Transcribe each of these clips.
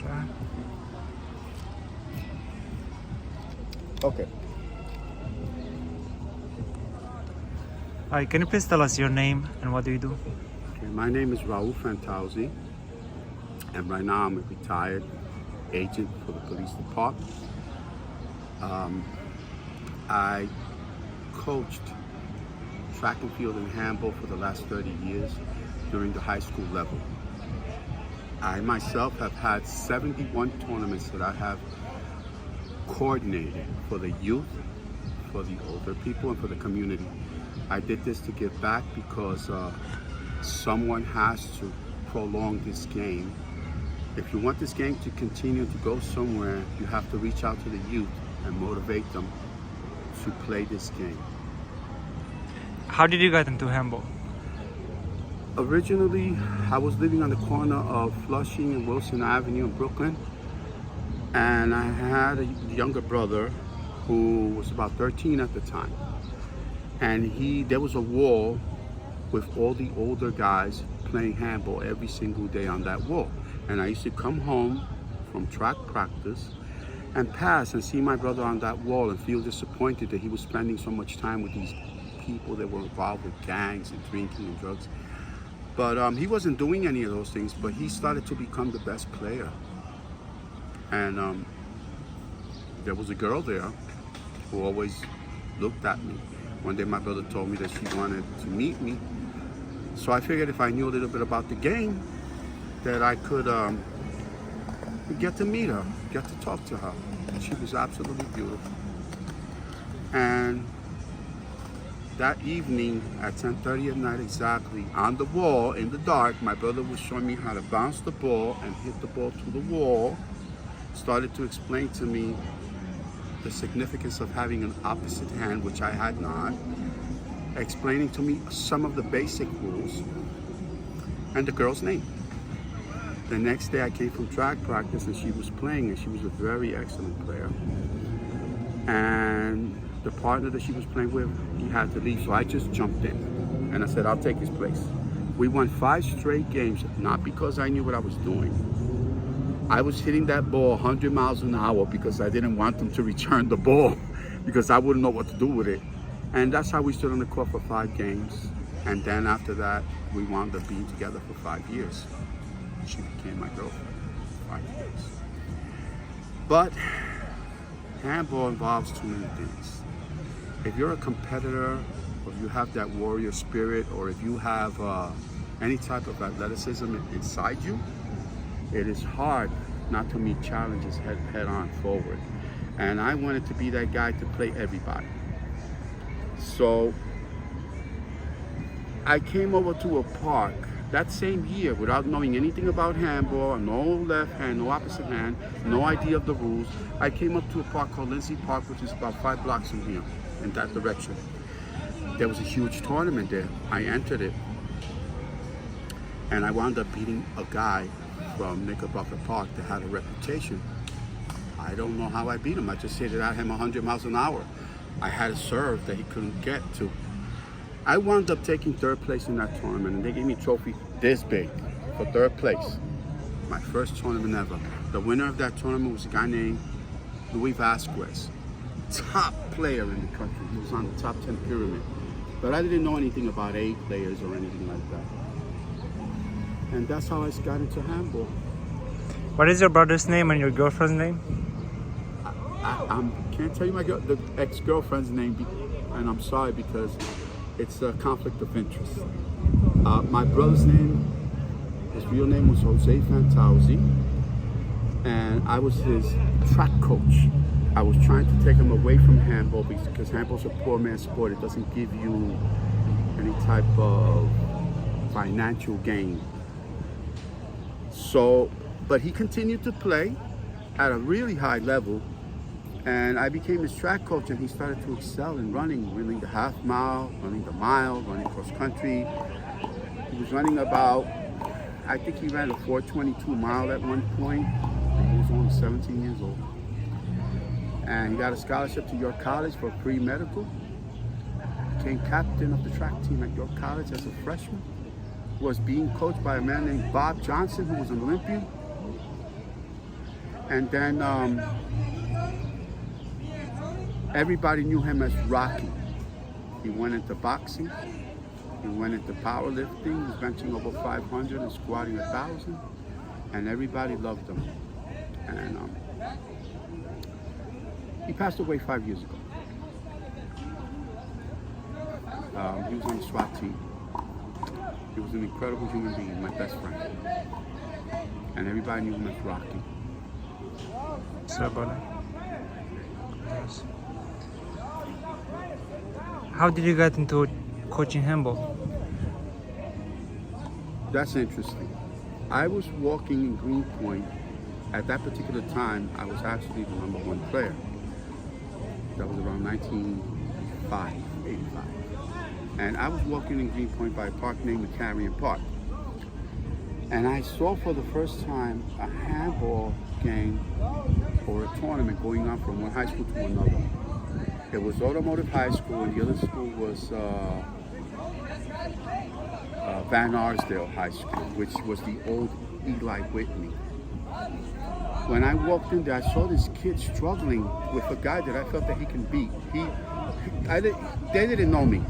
siya. Okay. Hi, can you please tell us your name and what do you do? Okay, my name is Raul Fantauzi, and right now I'm a retired agent for the police department. I coached track and field and handball for the last 30 years during the high school level. I myself have had 71 tournaments that I have coordinated for the youth, for the older people, and for the community. I did this to give back because someone has to prolong this game. If you want this game to continue to go somewhere, you have to reach out to the youth and motivate them to play this game. How did you get into handball? Originally, I was living on the corner of Flushing and Wilson Avenue in Brooklyn, and I had a younger brother who was about 13 at the time. And there was a wall with all the older guys playing handball every single day on that wall. And I used to come home from track practice and pass and see my brother on that wall and feel disappointed that he was spending so much time with these people that were involved with gangs and drinking and drugs. But he wasn't doing any of those things, but he started to become the best player. And there was a girl there who always looked at me. One day my brother told me that she wanted to meet me. So I figured if I knew a little bit about the game, that I could get to meet her, get to talk to her. She was absolutely beautiful. And that evening at 10:30 at night exactly, on the wall in the dark, my brother was showing me how to bounce the ball and hit the ball to the wall. Started to explain to me the significance of having an opposite hand, which I had not. Explaining to me some of the basic rules and the girl's name. The next day I came from track practice and she was playing, and she was a very excellent player. And the partner that she was playing with, he had to leave, so I just jumped in. And I said, I'll take his place. We won 5 straight games, not because I knew what I was doing. I was hitting that ball 100 miles an hour because I didn't want them to return the ball because I wouldn't know what to do with it. And that's how we stood on the court for 5 games. And then after that, we wound up being together for 5 years. She became my girlfriend for 5 years. But handball involves too many things. If you're a competitor, or if you have that warrior spirit, or if you have any type of athleticism inside you, it is hard not to meet challenges head on forward. And I wanted to be that guy to play everybody. So I came over to a park that same year without knowing anything about handball, no left hand, no opposite hand, no idea of the rules. I came up to a park called Lindsay Park, which is about 5 blocks from here, in that direction. There was a huge tournament there. I entered it, and I wound up beating a guy from Knickerbocker Park that had a reputation. I don't know how I beat him. I just hit it at him 100 miles an hour. I had a serve that he couldn't get to. I wound up taking 3rd place in that tournament, and they gave me a trophy this big for 3rd place. My first tournament ever. The winner of that tournament was a guy named Louis Vasquez, top player in the country. He was on the top 10 pyramid. But I didn't know anything about A players or anything like that. And that's how I got into handball. What is your brother's name and your girlfriend's name? I can't tell you the ex-girlfriend's name, and I'm sorry because it's a conflict of interest. My brother's name, his real name was Jose Fantauzi, and I was his track coach. I was trying to take him away from handball because handball's a poor man's sport. It doesn't give you any type of financial gain. So, but he continued to play at a really high level, and I became his track coach, and he started to excel in running the half mile, running the mile, running cross country. He was running about, I think he ran a 4:22 mile at one point. He was only 17 years old. And he got a scholarship to York College for pre-medical. Became captain of the track team at York College as a freshman. Was being coached by a man named Bob Johnson, who was an Olympian. And then everybody knew him as Rocky. He went into boxing. He went into powerlifting. He was benching over 500 and squatting 1,000. And everybody loved him. And he passed away 5 years ago. He was on the SWAT team. He was an incredible human being, my best friend. And everybody knew him as Rocky. So, brother. Yes. How did you get into coaching handball? That's interesting. I was walking in Greenpoint. At that particular time, I was actually the #1 player. That was around 1985. And I was walking in Greenpoint by a park named McCarrion Park. And I saw for the first time a handball game or a tournament going on from one high school to another. It was Automotive High School, and the other school was Van Arsdale High School, which was the old Eli Whitney. When I walked in there, I saw this kid struggling with a guy that I felt that he can beat. They didn't know me,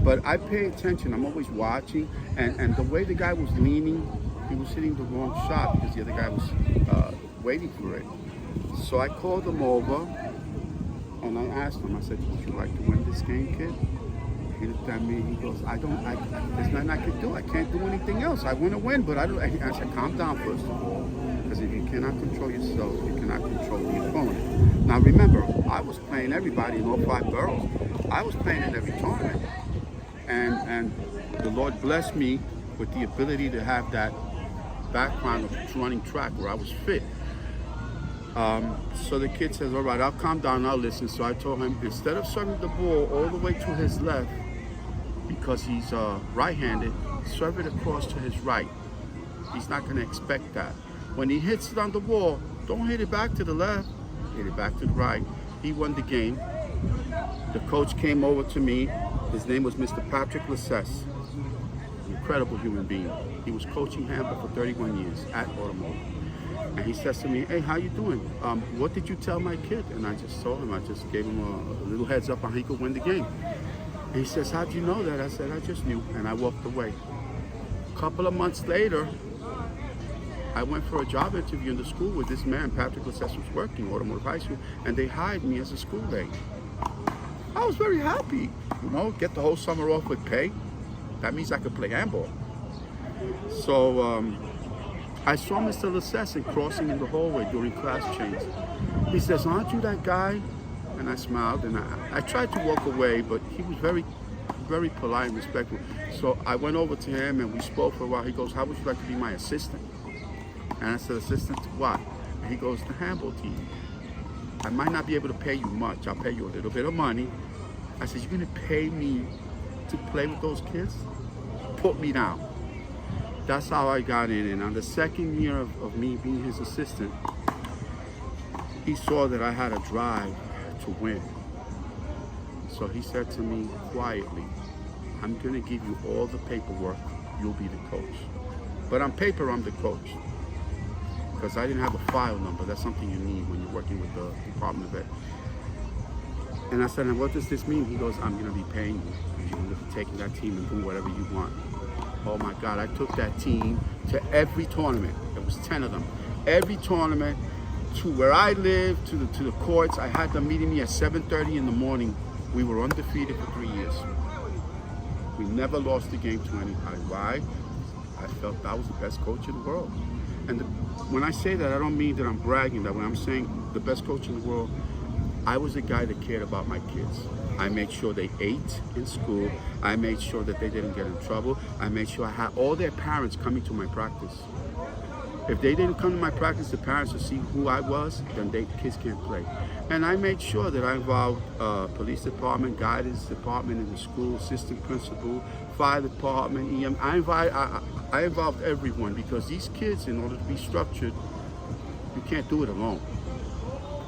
but I pay attention. I'm always watching, and the way the guy was leaning, he was hitting the wrong shot because the other guy was waiting for it. So I called him over, and I asked him, I said, would you like to win this game, kid? He looked at me, he goes, there's nothing I can do. I can't do anything else. I want to win, but I don't. I said, calm down first of all, because if you cannot control yourself, you cannot control the opponent. Now remember, I was playing everybody in all 5 boroughs. I was playing in every tournament. And the Lord blessed me with the ability to have that background of running track where I was fit. So the kid says, all right, I'll calm down, I'll listen. So I told him, instead of serving the ball all the way to his left, because he's right-handed, serve it across to his right. He's not going to expect that. When he hits it on the wall, don't hit it back to the left, hit it back to the right. He won the game. The coach came over to me. His name was Mr. Patrick Lassess. Incredible human being. He was coaching handball for 31 years at Automotive. And he says to me, hey, how you doing? What did you tell my kid? And I just told him, I just gave him a little heads up on how he could win the game. And he says, how'd you know that? I said, I just knew. And I walked away. A couple of months later, I went for a job interview in the school with this man, Patrick Lassess, was working, Automotive High School, and they hired me as a school aide. I was very happy, get the whole summer off with pay. That means I could play handball. So I saw Mr. Lassess crossing in the hallway during class change. He says, aren't you that guy? And I smiled, and I tried to walk away, but he was very, very polite and respectful. So I went over to him, and we spoke for a while. He goes, how would you like to be my assistant? And I said, assistant to what? And he goes, the handball team. I might not be able to pay you much. I'll pay you a little bit of money. I said, you're going to pay me to play with those kids? Put me down. That's how I got in. And on the second year of me being his assistant, he saw that I had a drive to win. So he said to me quietly, I'm going to give you all the paperwork. You'll be the coach. But on paper, I'm the coach. Because I didn't have a file number. That's something you need when you're working with the Department of Ed. And I said, and what does this mean? He goes, I'm going to be paying you. You're going to be taking that team and doing whatever you want. Oh my God, I took that team to every tournament. There was 10 of them. Every tournament, to where I lived, to the courts. I had them meeting me at 7:30 in the morning. We were undefeated for 3 years. We never lost a game to anybody. Why? I felt I was the best coach in the world. And when I say that, I don't mean that I'm bragging. That when I'm saying the best coach in the world, I was a guy that cared about my kids. I made sure they ate in school. I made sure that they didn't get in trouble. I made sure I had all their parents coming to my practice. If they didn't come to my practice, the parents would see who I was, then kids can't play. And I made sure that I involved police department, guidance department in the school, assistant principal, fire department, EM. I involved everyone, because these kids, in order to be structured, you can't do it alone.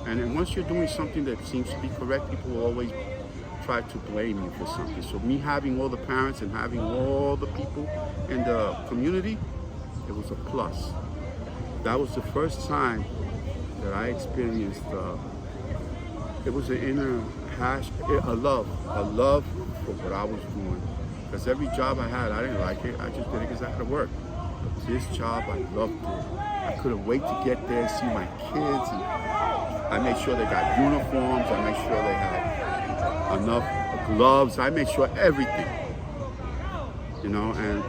And then once you're doing something that seems to be correct, people will always try to blame you for something. So me having all the parents and having all the people in the community, it was a plus. that was the first time that I experienced, it was an inner passion, a love for what I was doing. Because every job I had, I didn't like it. I just did it because I had to work. But this job, I loved it. I couldn't wait to get there, see my kids. And I made sure they got uniforms. I made sure they had enough gloves. I made sure everything, you know, and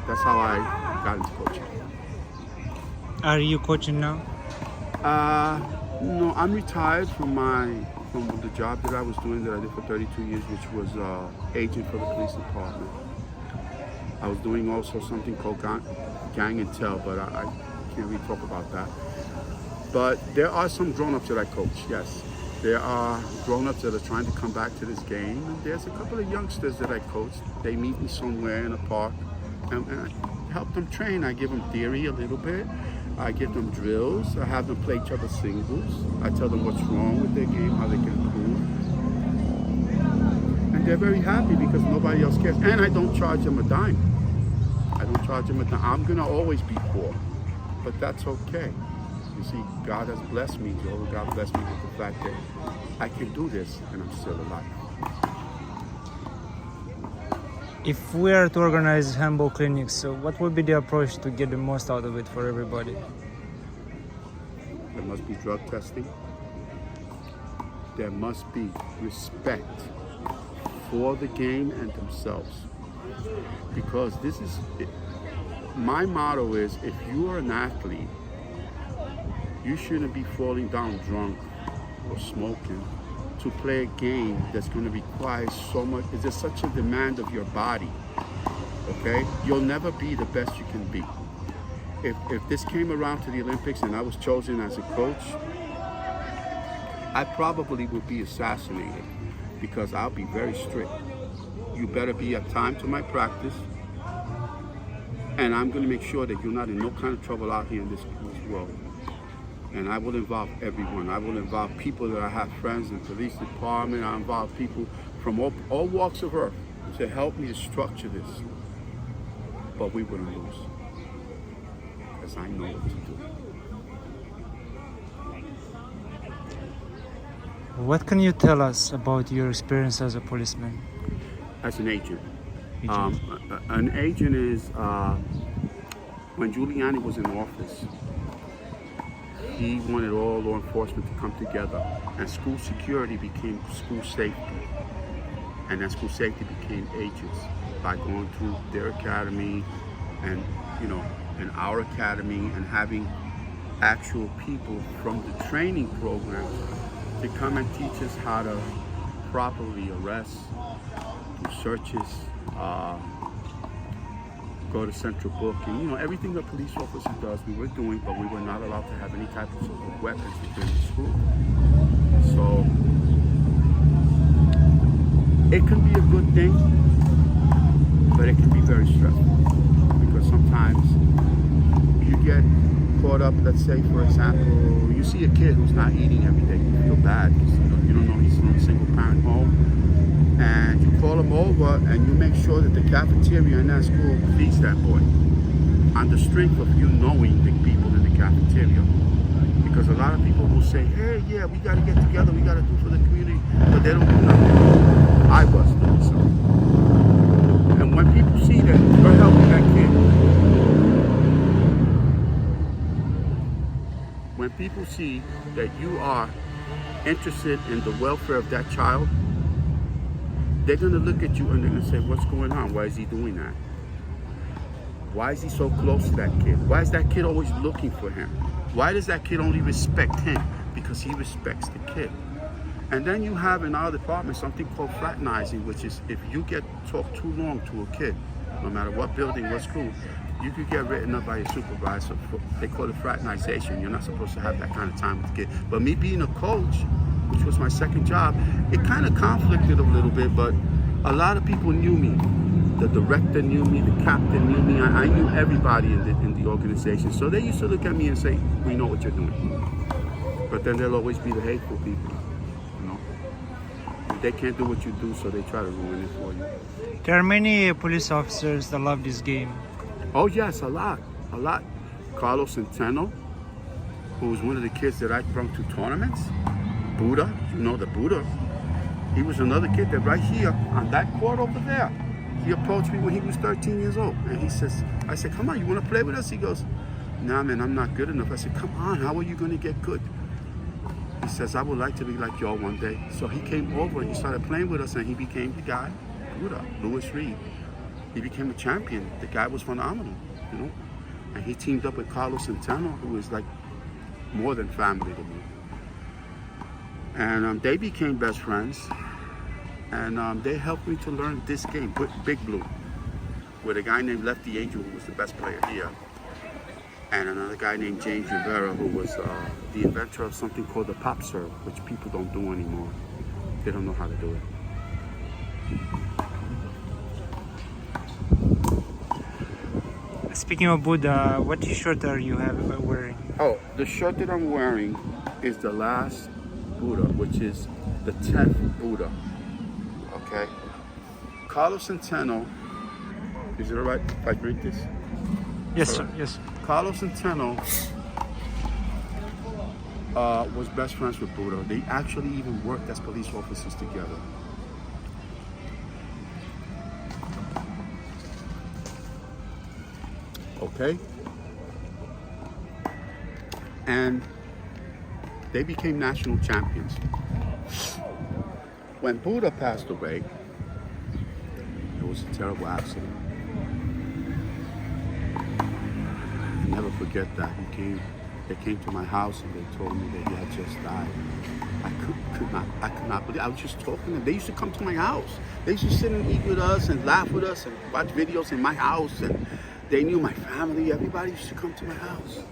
that's how I got into coaching. Are you coaching now? No, I'm retired from the job that I was doing that I did for 32 years, which was agent for the police department. I was doing also something called gang intel, but I can't really talk about that. But there are some grown-ups that I coach, yes. There are grown-ups that are trying to come back to this game. And there's a couple of youngsters that I coach. They meet me somewhere in a park and I help them train. I give them theory a little bit. I give them drills. I have them play each other singles. I tell them what's wrong with their game, how they can improve. And they're very happy because nobody else cares. And I don't charge them a dime. I don't charge them a dime. I'm gonna always be poor, but that's okay. You see, God has blessed me, Joe. God blessed me with the fact that I can do this and I'm still alive. If we are to organize handball clinics, so what would be the approach to get the most out of it for everybody? There must be drug testing. There must be respect for the game and themselves. Because my motto is, if you are an athlete, you shouldn't be falling down drunk or smoking to play a game that's going to require so much. There's such a demand of your body, okay? You'll never be the best you can be. If this came around to the Olympics and I was chosen as a coach, I probably would be assassinated because I'll be very strict. You better be at time to my practice, and I'm going to make sure that you're not in no kind of trouble out here in this world. And I will involve everyone. I will involve people that I have friends in the police department. I involve people from all walks of earth to help me to structure this. But we wouldn't lose, because I know what to do. What can you tell us about your experience as a policeman? As an agent. An agent is, when Giuliani was in office, he wanted all law enforcement to come together, and school security became school safety, and that school safety became agents by going through their academy and, you know, and our academy, and having actual people from the training program to come and teach us how to properly arrest, do searches, go to central booking, you know, everything a police officer does, we were doing, but we were not allowed to have any type of weapons within the school. So it can be a good thing, but it can be very stressful, because sometimes you get caught up. Let's say, for example, you see a kid who's not eating every day, you feel bad because you don't know he's from a single parent home. And you call them over and you make sure that the cafeteria in that school feeds that boy on the strength of you knowing the people in the cafeteria. Because a lot of people will say, hey, yeah, we got to get together, we got to do for the community, but they don't do nothing. I was doing something. And when people see that you're helping that kid, when people see that you are interested in the welfare of that child, they're going to look at you and they're going to say, what's going on? Why is he doing that? Why is he so close to that kid? Why is that kid always looking for him? Why does that kid only respect him? Because he respects the kid. And then you have in our department something called fraternizing, which is if you get talked too long to a kid, no matter what building, what school, you could get written up by your supervisor. They call it fraternization. You're not supposed to have that kind of time with the kid. But me being a coach, which was my second job, it kind of conflicted a little bit, but a lot of people knew me. The director knew me, the captain knew me. I knew everybody in the organization. So they used to look at me and say, we know what you're doing. But then there'll always be the hateful people, you know. They can't do what you do, so they try to ruin it for you. There are many police officers that love this game. Oh yes, a lot. Carlos Centeno, who was one of the kids that I brought to tournaments. Buddha, you know the Buddha. He was another kid that right here on that court over there. He approached me when he was 13 years old. And he says, I said, come on, you want to play with us? He goes, nah, man, I'm not good enough. I said, come on, how are you going to get good? He says, I would like to be like y'all one day. So he came over and he started playing with us and he became the guy, Buddha, Louis Reed. He became a champion. The guy was phenomenal, you know? And he teamed up with Carlos Centeno, who is like more than family to me. And they became best friends. And they helped me to learn this game, Big Blue, with a guy named Lefty Angel, who was the best player here. And another guy named James Rivera, who was the inventor of something called the pop serve, which people don't do anymore. They don't know how to do it. Speaking of Buddha, what t-shirt are you wearing? Oh, the shirt that I'm wearing is the last Buddha, which is the 10th Buddha. Okay? Carlos Centeno, is it all right if I drink this? Yes, sir, yes. Carlos Centeno was best friends with Buddha. They actually even worked as police officers together. Okay? And they became national champions. When Buddha passed away, it was a terrible accident. I'll never forget that. They came to my house and they told me that he had just died. I could not believe. I was just talking to them. They used to come to my house. They used to sit and eat with us and laugh with us and watch videos in my house. And they knew my family. Everybody used to come to my house.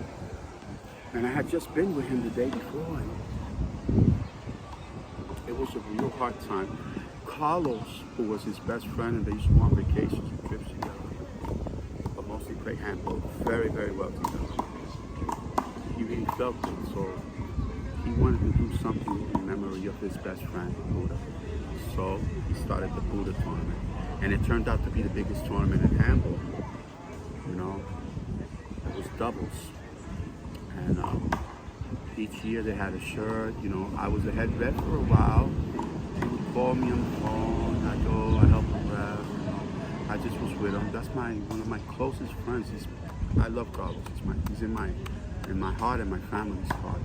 And I had just been with him the day before. And it was a real hard time. Carlos, who was his best friend, and they used to go on vacations and trips together. But mostly played handball very, very well together. He really felt it, so he wanted to do something in memory of his best friend, Buddha. So he started the Buddha tournament. And it turned out to be the biggest tournament in handball. You know, it was doubles. And each year they had a shirt. You know, I was a head vet for a while. He would call me on the phone. I'd go, I help him ref. You know, I just was with him. That's one of my closest friends. I love Carlos. He's in my heart and my family's heart.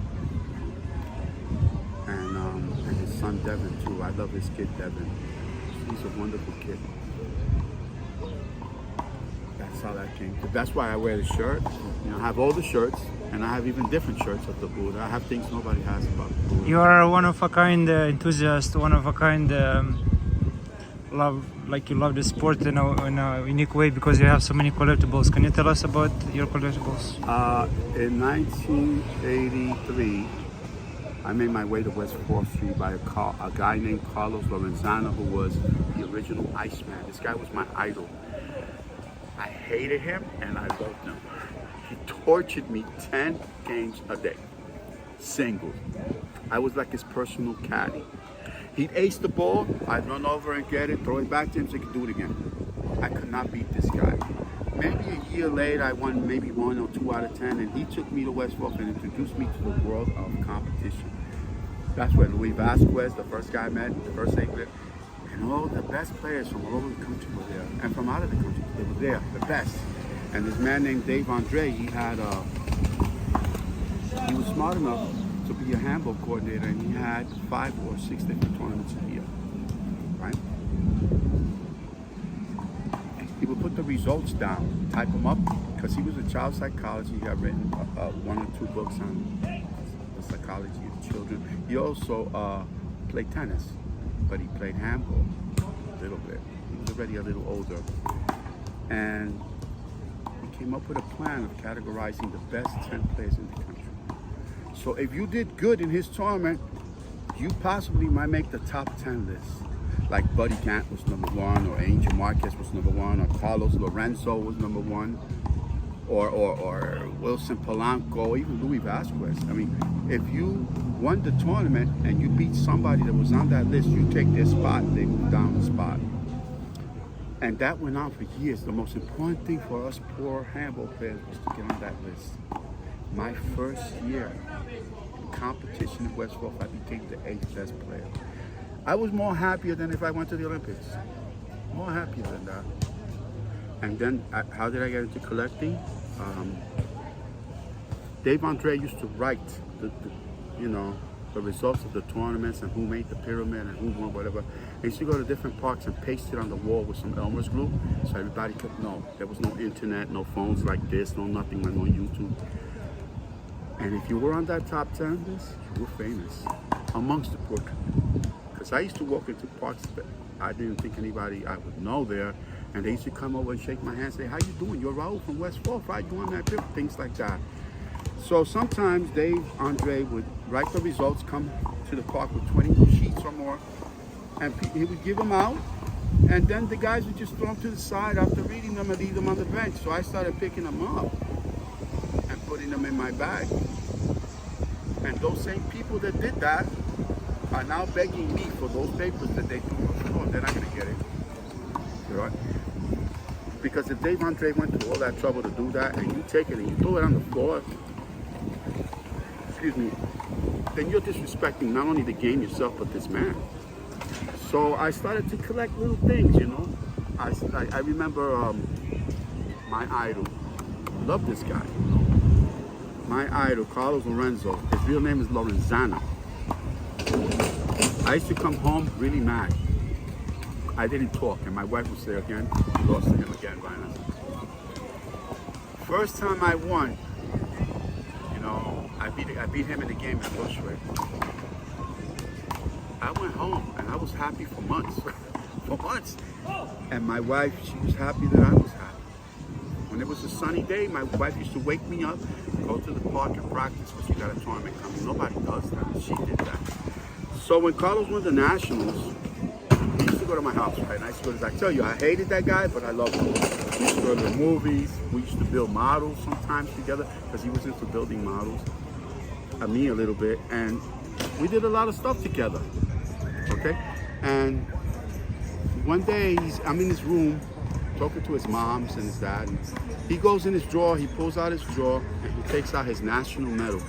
And his son Devin too. I love his kid Devin. He's a wonderful kid. That's how that came. That's why I wear the shirt. You know, I have all the shirts, and I have even different shirts of the Buddha. I have things nobody has about the Buddha. You are one of a kind enthusiast, one of a kind you love the sport in a unique way because you have so many collectibles. Can you tell us about your collectibles? In 1983, I made my way to West 4th Street by a guy named Carlos Lorenzana, who was the original Iceman. This guy was my idol. I hated him and I loved him. He tortured me 10 games a day, singles. I was like his personal caddy. He'd ace the ball, I'd run over and get it, throw it back to him so he could do it again. I could not beat this guy. Maybe a year later, I won maybe 1 or 2 out of 10, and he took me to West 4th and introduced me to the world of competition. That's where Luis Vasquez, the first guy I met, the first England, and all the best players from all over the country were there, and from out of the country, they were there, the best. And this man named Dave Andre, he was smart enough to be a handball coordinator, and he had 5 or 6 different tournaments a year, right? He would put the results down, type them up, because he was a child psychologist. He had written 1 or 2 books on the psychology of children. He also played tennis, but he played handball a little bit. He was already a little older. And he came up with a plan of categorizing the best 10 players in the country. So if you did good in his tournament, you possibly might make the top 10 list. Like Buddy Gant was number 1, or Angel Marquez was number 1, or Carlos Lorenzo was number 1, or Wilson Polanco, even Luis Vasquez. I mean, if you won the tournament and you beat somebody that was on that list, you take their spot, they move down the spot. And that went on for years. The most important thing for us poor handball players was to get on that list. My first year in competition in West Fork, I became the 8th best player. I was more happier than if I went to the Olympics. More happier than that. And then, how did I get into collecting? Dave Andre used to write the results of the tournaments and who made the pyramid and who won whatever. I used to go to different parks and paste it on the wall with some Elmer's glue so everybody could know. There was no internet, no phones like this, no nothing like no YouTube. And if you were on that top 10 list, you were famous amongst the poor people. Because I used to walk into parks that I didn't think anybody I would know there, and they used to come over and shake my hand and say, "How you doing? You're Raul from West Fork, right? You on that trip?" Things like that. So sometimes Dave Andre would write the results, come to the park with 20 sheets or more, and he would give them out, and then the guys would just throw them to the side after reading them and leave them on the bench. So I started picking them up and putting them in my bag. And those same people that did that are now begging me for those papers that they threw on the floor. They're not going to get it. Right? Because if Dave Andre went through all that trouble to do that, and you take it and you throw it on the floor, excuse me, then you're disrespecting not only the game yourself, but this man. So I started to collect little things, you know. I remember my idol. Love this guy, you know. My idol, Carlos Lorenzo. His real name is Lorenzana. I used to come home really mad. I didn't talk, and my wife would say again, "You lost to him again, Ryan." First time I won, you know, I beat him in the game at Bushwick. I went home and I was happy for months, for months. And my wife, she was happy that I was happy. When it was a sunny day, my wife used to wake me up, go to the park and practice because she got a tournament coming. Nobody does that. She did that. So when Carlos won the Nationals, he used to go to my house, right? And I used to go to, I tell you, I hated that guy, but I loved him. We used to go to the movies. We used to build models sometimes together because he was into building models. Me a little bit. And we did a lot of stuff together. Okay? And one day, I'm in his room talking to his moms and his dad. And he goes in his drawer, he pulls out his drawer, and he takes out his national medal.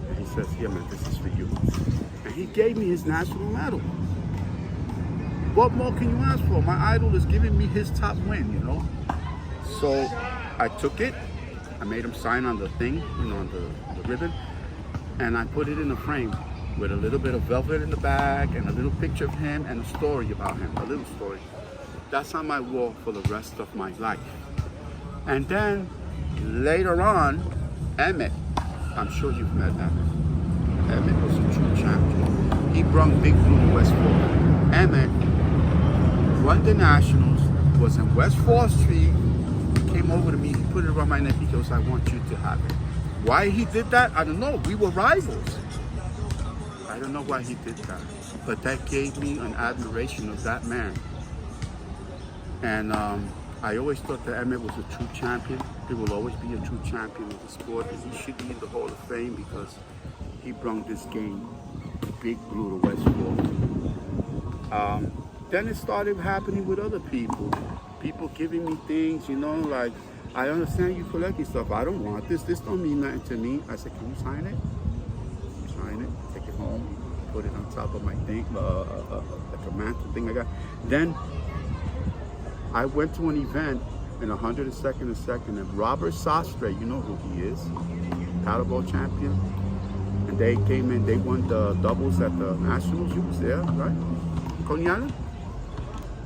And he says, "Here, man, this is for you." And he gave me his national medal. What more can you ask for? My idol is giving me his top win, you know? So I took it, I made him sign on the thing, you know, on the ribbon, and I put it in a frame with a little bit of velvet in the back and a little picture of him and a story about him, a little story. That's on my wall for the rest of my life. And then later on, Emmett, I'm sure you've met Emmett. Emmett was a true champion. He brought Big Blue to West Fork. Emmett won the Nationals, was in West 4th Street, came over to me, he put it around my neck, he goes, "I want you to have it." Why he did that, I don't know. We were rivals. I don't know why he did that, but that gave me an admiration of that man. And I always thought that Emmett was a true champion. He will always be a true champion of the sport, and he should be in the Hall of Fame because he brought this game, Big Blue, to West Fork. Then it started happening with other people. People giving me things, you know, like, "I understand you collecting stuff. I don't want this. This don't mean nothing to me." I said, "Can you sign it?" Sign it, take it home, put it on top of my thing, like a mantle thing like that. Then I went to an event in 102nd and 2nd, and Robert Sastre, you know who he is, paddleball champion. And they came in, they won the doubles at the Nationals. You was there, right? Coney Island?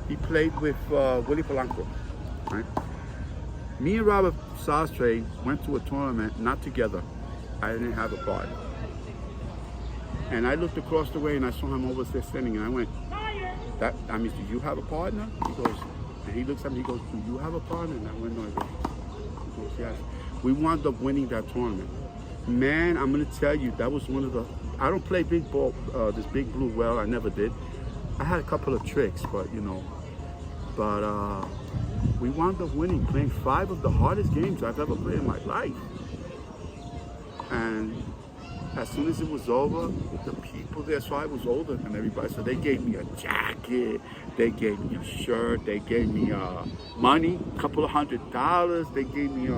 He played with Willie Polanco, right? Me and Robert Sastre went to a tournament, not together. I didn't have a partner. And I looked across the way and I saw him over there standing, and I went, "Do you have a partner?" He goes, and he looks at me, he goes, "Do you have a partner?" And I went, "No." He goes, "Yes." We wound up winning that tournament. Man, I'm gonna tell you, that was one of the, I don't play big ball, this Big Blue well, I never did. I had a couple of tricks, but you know, we wound up winning, playing 5 of the hardest games I've ever played in my life. And as soon as it was over, the people there, so I was older than everybody, so they gave me a jacket, they gave me a shirt, they gave me money, a couple of $100, they gave me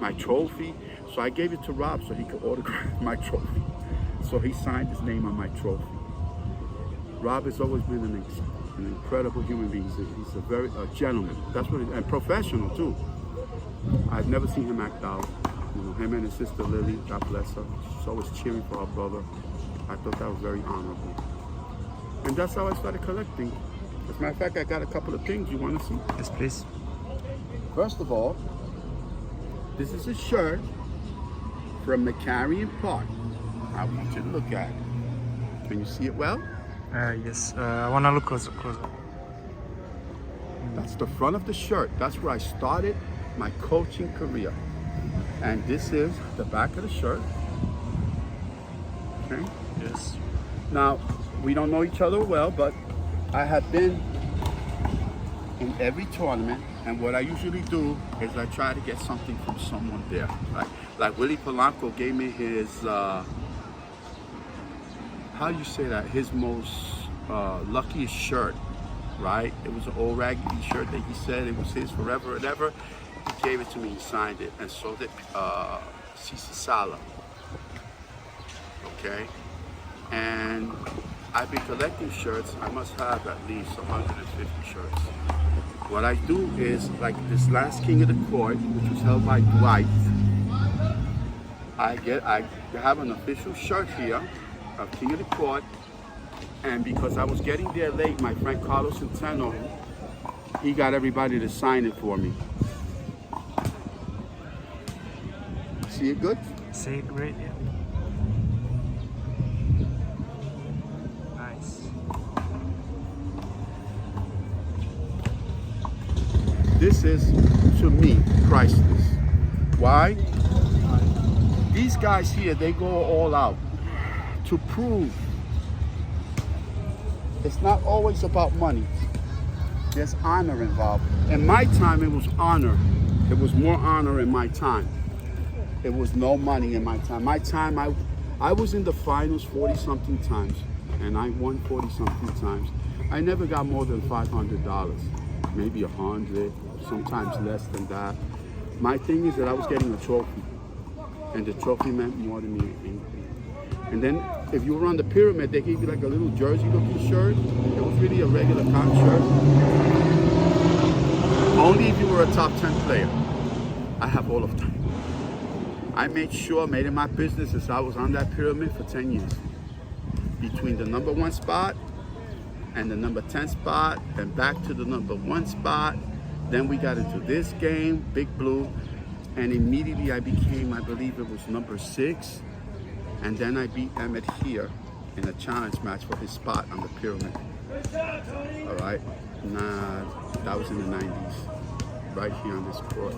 my trophy. So I gave it to Rob so he could autograph my trophy. So he signed his name on my trophy. Rob has always been an incredible human being. He's a very gentleman. That's what, and professional too. I've never seen him act out. You know, him and his sister Lily, God bless her. She's always cheering for her brother. I thought that was very honorable. And that's how I started collecting. As a matter of fact, I got a couple of things you want to see. Yes, please. First of all, this is a shirt from McCarrion Park. I want you to look at it. Can you see it well? Yes, I want to look closer. That's the front of the shirt. That's where I started my coaching career. And this is the back of the shirt. Okay? Yes. Now, we don't know each other well, but I have been in every tournament, and what I usually do is I try to get something from someone there. Like Willie Polanco gave me his, how do you say that? His most luckiest shirt, right? It was an old raggedy shirt that he said it was his forever and ever. He gave it to me, he signed it, and so did Cece Sala. Okay? And I've been collecting shirts. I must have at least 150 shirts. What I do is, like this last King of the Court, which was held by Dwight, I have an official shirt here of King of the Court, and because I was getting there late, my friend Carlos Centeno, he got everybody to sign it for me. See it good? See it great, yeah. Nice. This is, to me, priceless. Why? These guys here, they go all out to prove it's not always about money. There's honor involved. In my time, it was honor. It was more honor in my time. It was no money in my time. My time, I was in the finals 40-something times, and I won 40-something times. I never got more than $500, maybe 100, sometimes less than that. My thing is that I was getting a trophy, and the trophy meant more to me than anything. And then, if you were on the pyramid, they gave you like a little jersey-looking shirt. It was really a regular cotton shirt. Only if you were a top 10 player. I have all of them. I made it my business as I was on that pyramid for 10 years. Between the number 1 spot and the number 10 spot, and back to the number 1 spot. Then we got into this game, Big Blue, and immediately I became, I believe it was number 6. And then I beat Emmett here in a challenge match for his spot on the pyramid. All right, that was in the 90s, right here on this court.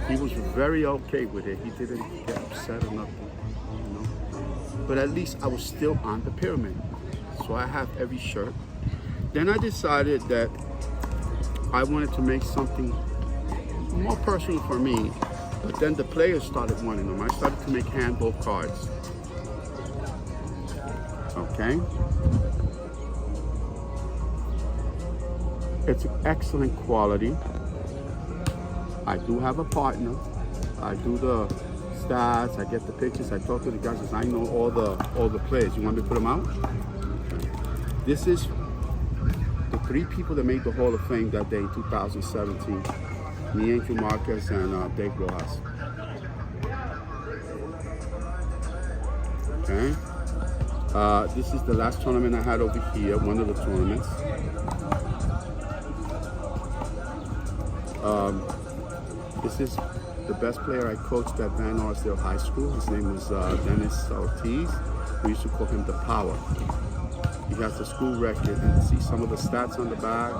He was very okay with it. He didn't get upset or nothing, you know. But at least I was still on the pyramid. So I have every shirt. Then I decided that I wanted to make something more personal for me. But then the players started wanting them. I started to make handball cards. Okay? It's excellent quality. I do have a partner. I do the stats, I get the pictures, I talk to the guys because I know all the players. You want me to put them out? Okay. This is the 3 people that made the Hall of Fame that day in 2017. Me, Angel Marquez, and Dave Rojas. Okay. This is the last tournament I had over here, one of the tournaments. This is the best player I coached at Van Arsdale High School. His name was Dennis Ortiz. We used to call him the Power. He has the school record, and see some of the stats on the back.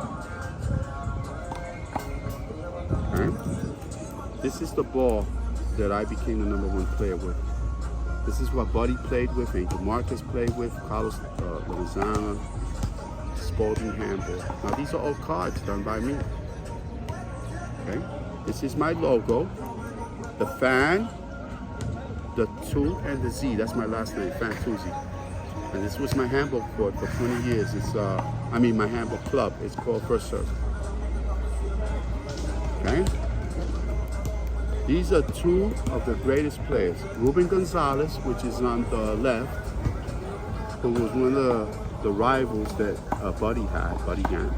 Okay. This is the ball that I became the number 1 player with. This is what Buddy played with, Angel Marquez played with, Carlos Lozana, Spalding Handball. Now these are all cards done by me. Okay. This is my logo, the fan, the 2 and the Z. That's my last name, Fantuzzi. And this was my handball court for 20 years. It's my handball club. It's called First Serve. Okay? These are two of the greatest players. Ruben Gonzalez, which is on the left, who was one of the rivals that Buddy Gan.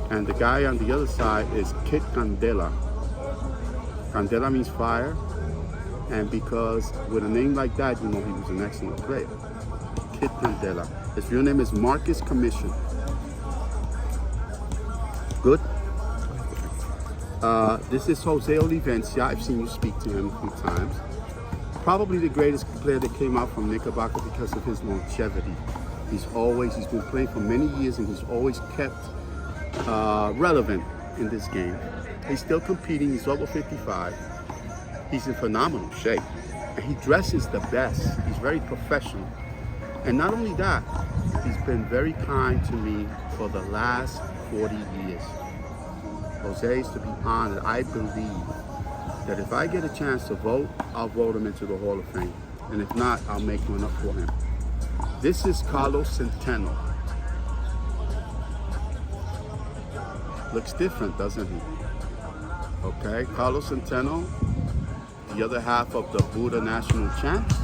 And the guy on the other side is Kit Candela. Candela means fire. And because with a name like that, you know he was an excellent player. Kit Candela. His real name is Marcus Commission. Good. This is Jose Olivencia. I've seen you speak to him a few times. Probably the greatest player that came out from Knickerbocker because of his longevity. He's been playing for many years and he's always kept relevant in this game. He's still competing. He's over 55. He's in phenomenal shape. And he dresses the best. He's very professional. And not only that, he's been very kind to me for the last 40 years. Jose is to be honored. I believe that if I get a chance to vote, I'll vote him into the Hall of Fame. And if not, I'll make one up for him. This is Carlos Centeno. Looks different, doesn't he? Okay, Carlos Centeno, the other half of the Buddha National Champs.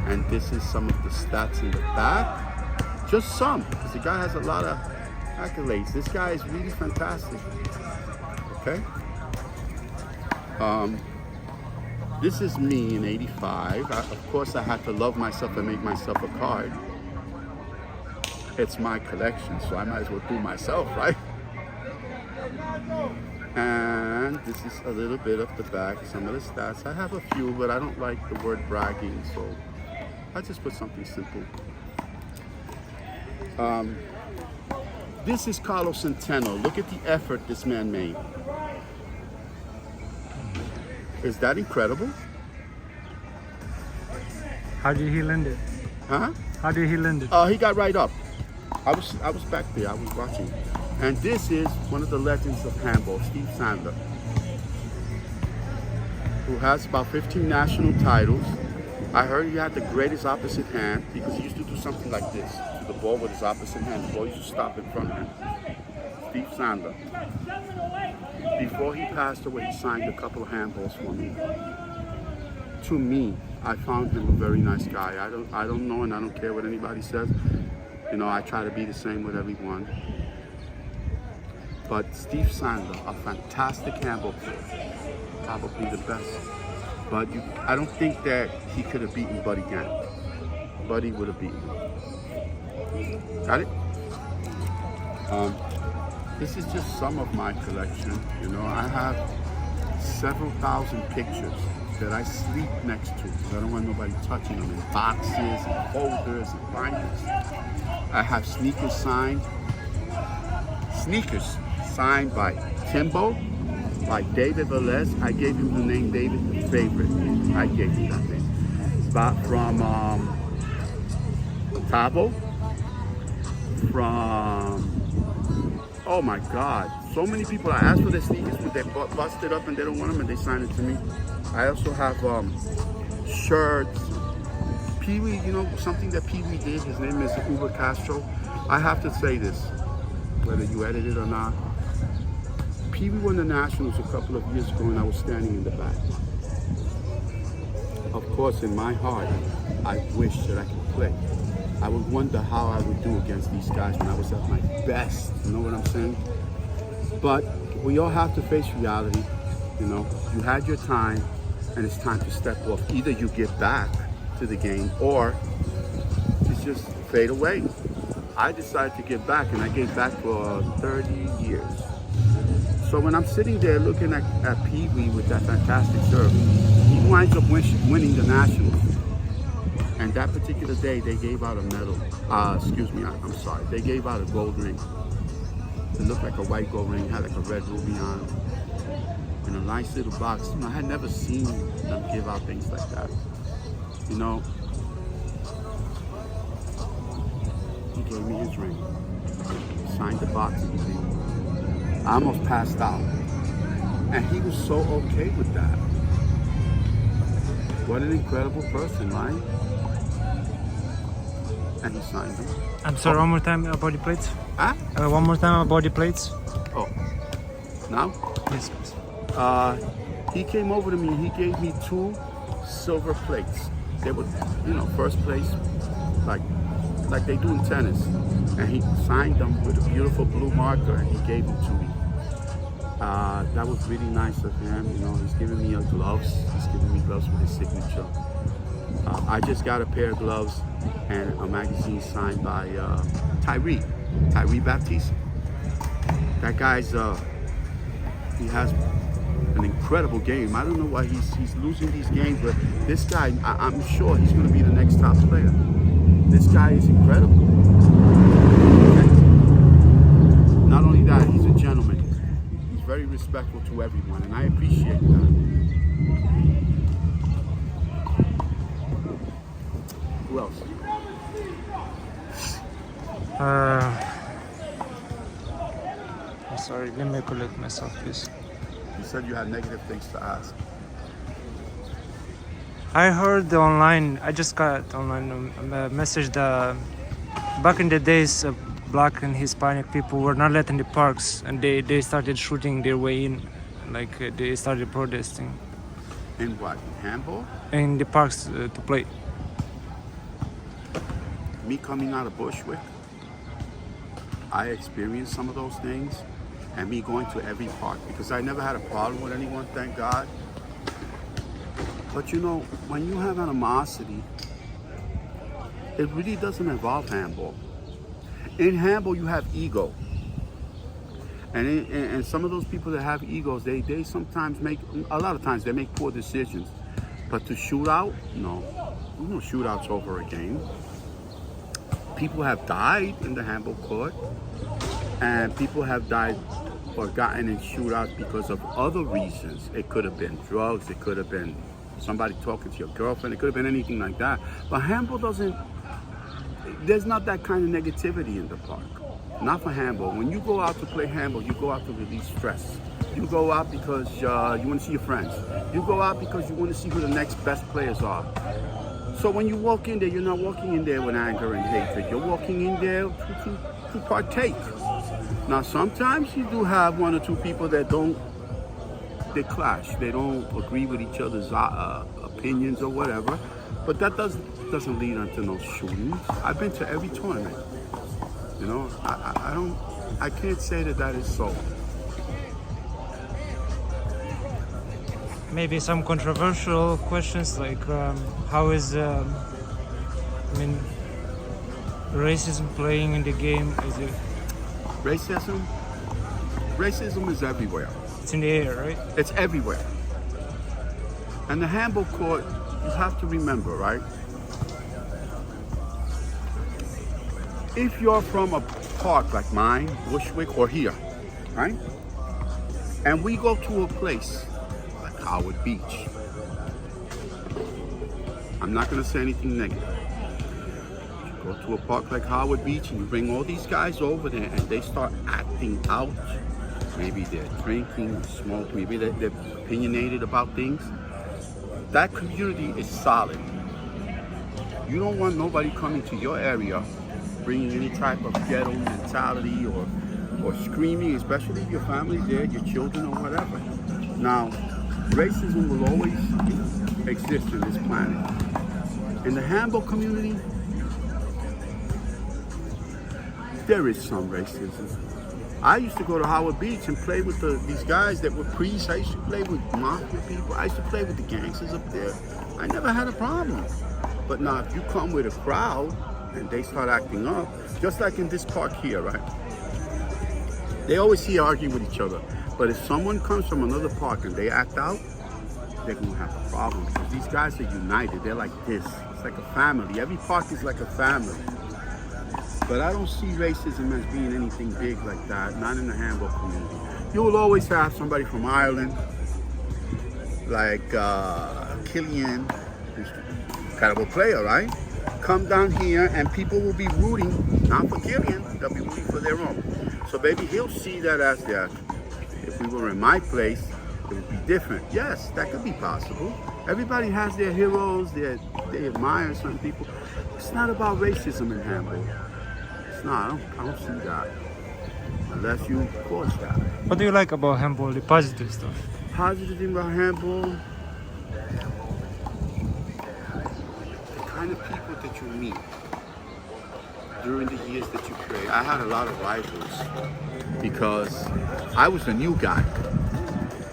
And this is some of the stats in the back. Just some, because the guy has a lot of accolades. This guy is really fantastic. Okay? This is me in '85. Of course, I had to love myself and make myself a card. It's my collection, so I might as well do myself, right? And this is a little bit of the back, some of the stats. I have a few, but I don't like the word bragging, so I just put something simple. This is Carlos Centeno. Look at the effort this man made. Is that incredible? How did he land it? Huh? How did he land it? He got right up. I was back there. I was watching. And this is one of the legends of handball, Steve Sandler, who has about 15 national titles. I heard he had the greatest opposite hand because he used to do something like this to the ball with his opposite hand. The ball used to stop in front of him. Steve Sandler. Before he passed away, he signed a couple of handballs for me. To me, I found him a very nice guy. I don't know, and I don't care what anybody says. You know, I try to be the same with everyone. But Steve Sandler, a fantastic handball player, probably the best. But I don't think that he could have beaten Buddy Gan. Buddy would have beaten him. Got it? This is just some of my collection. You know, I have several thousand pictures that I sleep next to because I don't want nobody touching them in boxes and folders and binders. I have sneakers signed by Timbo, by David Velez. I gave him the name David the Favorite. I gave him that name. But from Tabo, from, oh my God, so many people. I asked for their sneakers, but they busted up and they don't want them and they signed it to me. I also have shirts. Pee Wee, you know, something that Pee Wee did, his name is Uber Castro. I have to say this, whether you edit it or not. Pee Wee won the Nationals a couple of years ago and I was standing in the back. Of course, in my heart, I wish that I could play. I would wonder how I would do against these guys when I was at my best, you know what I'm saying? But we all have to face reality, you know. You had your time and it's time to step off. Either you get back to the game or it's just fade away. I decided to get back and I gave back for 30 years. So when I'm sitting there looking at Pee Wee with that fantastic serve, he winds up winning the Nationals. And that particular day, they gave out a medal. I'm sorry. They gave out a gold ring. It looked like a white gold ring, had like a red ruby on it. In a nice little box. You know, I had never seen them give out things like that. You know, he gave me his ring. He signed the box and he gave me. I almost passed out. And he was so okay with that. What an incredible person, right? And he signed them. I'm sorry, one more time about the plates. Huh? One more time about the plates. Oh, now? Yes, please. He came over to me. He gave me 2 silver plates. They were, first place, like they do in tennis. And he signed them with a beautiful blue marker, and he gave them to me. That was really nice of him. He's giving me gloves. He's giving me gloves with his signature. I just got a pair of gloves and a magazine signed by Tyree Baptiste. That guy's he has an incredible game. I don't know why he's losing these games, but this guy, I'm sure he's going to be the next top player. This guy is incredible. Not only that, he's a gentleman. He's very respectful to everyone, and I appreciate that. Who else? I'm sorry, let me collect myself, please. You said you had negative things to ask. I heard online, I just got online a message that back in the days, black and Hispanic people were not let in the parks, and they started shooting their way in, like they started protesting. In what? Handball? In the parks to play. Me coming out of Bushwick, I experienced some of those things, and me going to every park, because I never had a problem with anyone, thank God. But when you have animosity, it really doesn't involve handball. In handball, you have ego. And some of those people that have egos, they sometimes a lot of times they make poor decisions. But to shoot out, no. There's no shootouts over a game. People have died in the handball court, and people have died or gotten in shootouts because of other reasons. It could have been drugs, it could have been somebody talking to your girlfriend, it could have been anything like that. But handball there's not that kind of negativity in the park. Not for handball. When you go out to play handball, you go out to release stress. You go out because you want to see your friends. You go out because you want to see who the next best players are. So when you walk in there, you're not walking in there with anger and hatred. You're walking in there to partake. Now, sometimes you do have 1 or 2 people that they clash. They don't agree with each other's opinions or whatever. But that doesn't lead unto no shootings. I've been to every tournament. I can't say that is so. Maybe some controversial questions like how is racism playing in the game? Is it racism? Racism is everywhere. It's in the air, right? It's everywhere. And the handball court, you have to remember, right? If you're from a park like mine, Bushwick, or here, right? And we go to a place like Howard Beach. I'm not going to say anything negative. You go to a park like Howard Beach and you bring all these guys over there and they start acting out. Maybe they're drinking, smoking, maybe they're opinionated about things. That community is solid. You don't want nobody coming to your area bringing any type of ghetto mentality or screaming, especially if your family's there, your children or whatever. Now, racism will always exist on this planet. In the handball community, there is some racism. I used to go to Howard Beach and play with these guys that were priests. I used to play with mafia people. I used to play with the gangsters up there. I never had a problem. But now if you come with a crowd and they start acting up, just like in this park here, right? They always see arguing with each other. But if someone comes from another park and they act out, they're gonna have a problem. Because these guys are united. They're like this. It's like a family. Every park is like a family. But I don't see racism as being anything big like that, not in the handball community. You will always have somebody from Ireland, like Killian, who's an incredible player, right? Come down here and people will be rooting, not for Killian, they'll be rooting for their own. So maybe he'll see that as that. If we were in my place, it would be different. Yes, that could be possible. Everybody has their heroes, they admire certain people. It's not about racism in handball. It's not. I don't see that. Unless you cause that. What do you like about handball? The positive stuff. Positive thing about handball, the kind of people that you meet during the years that you play. I had a lot of rivals because I was a new guy.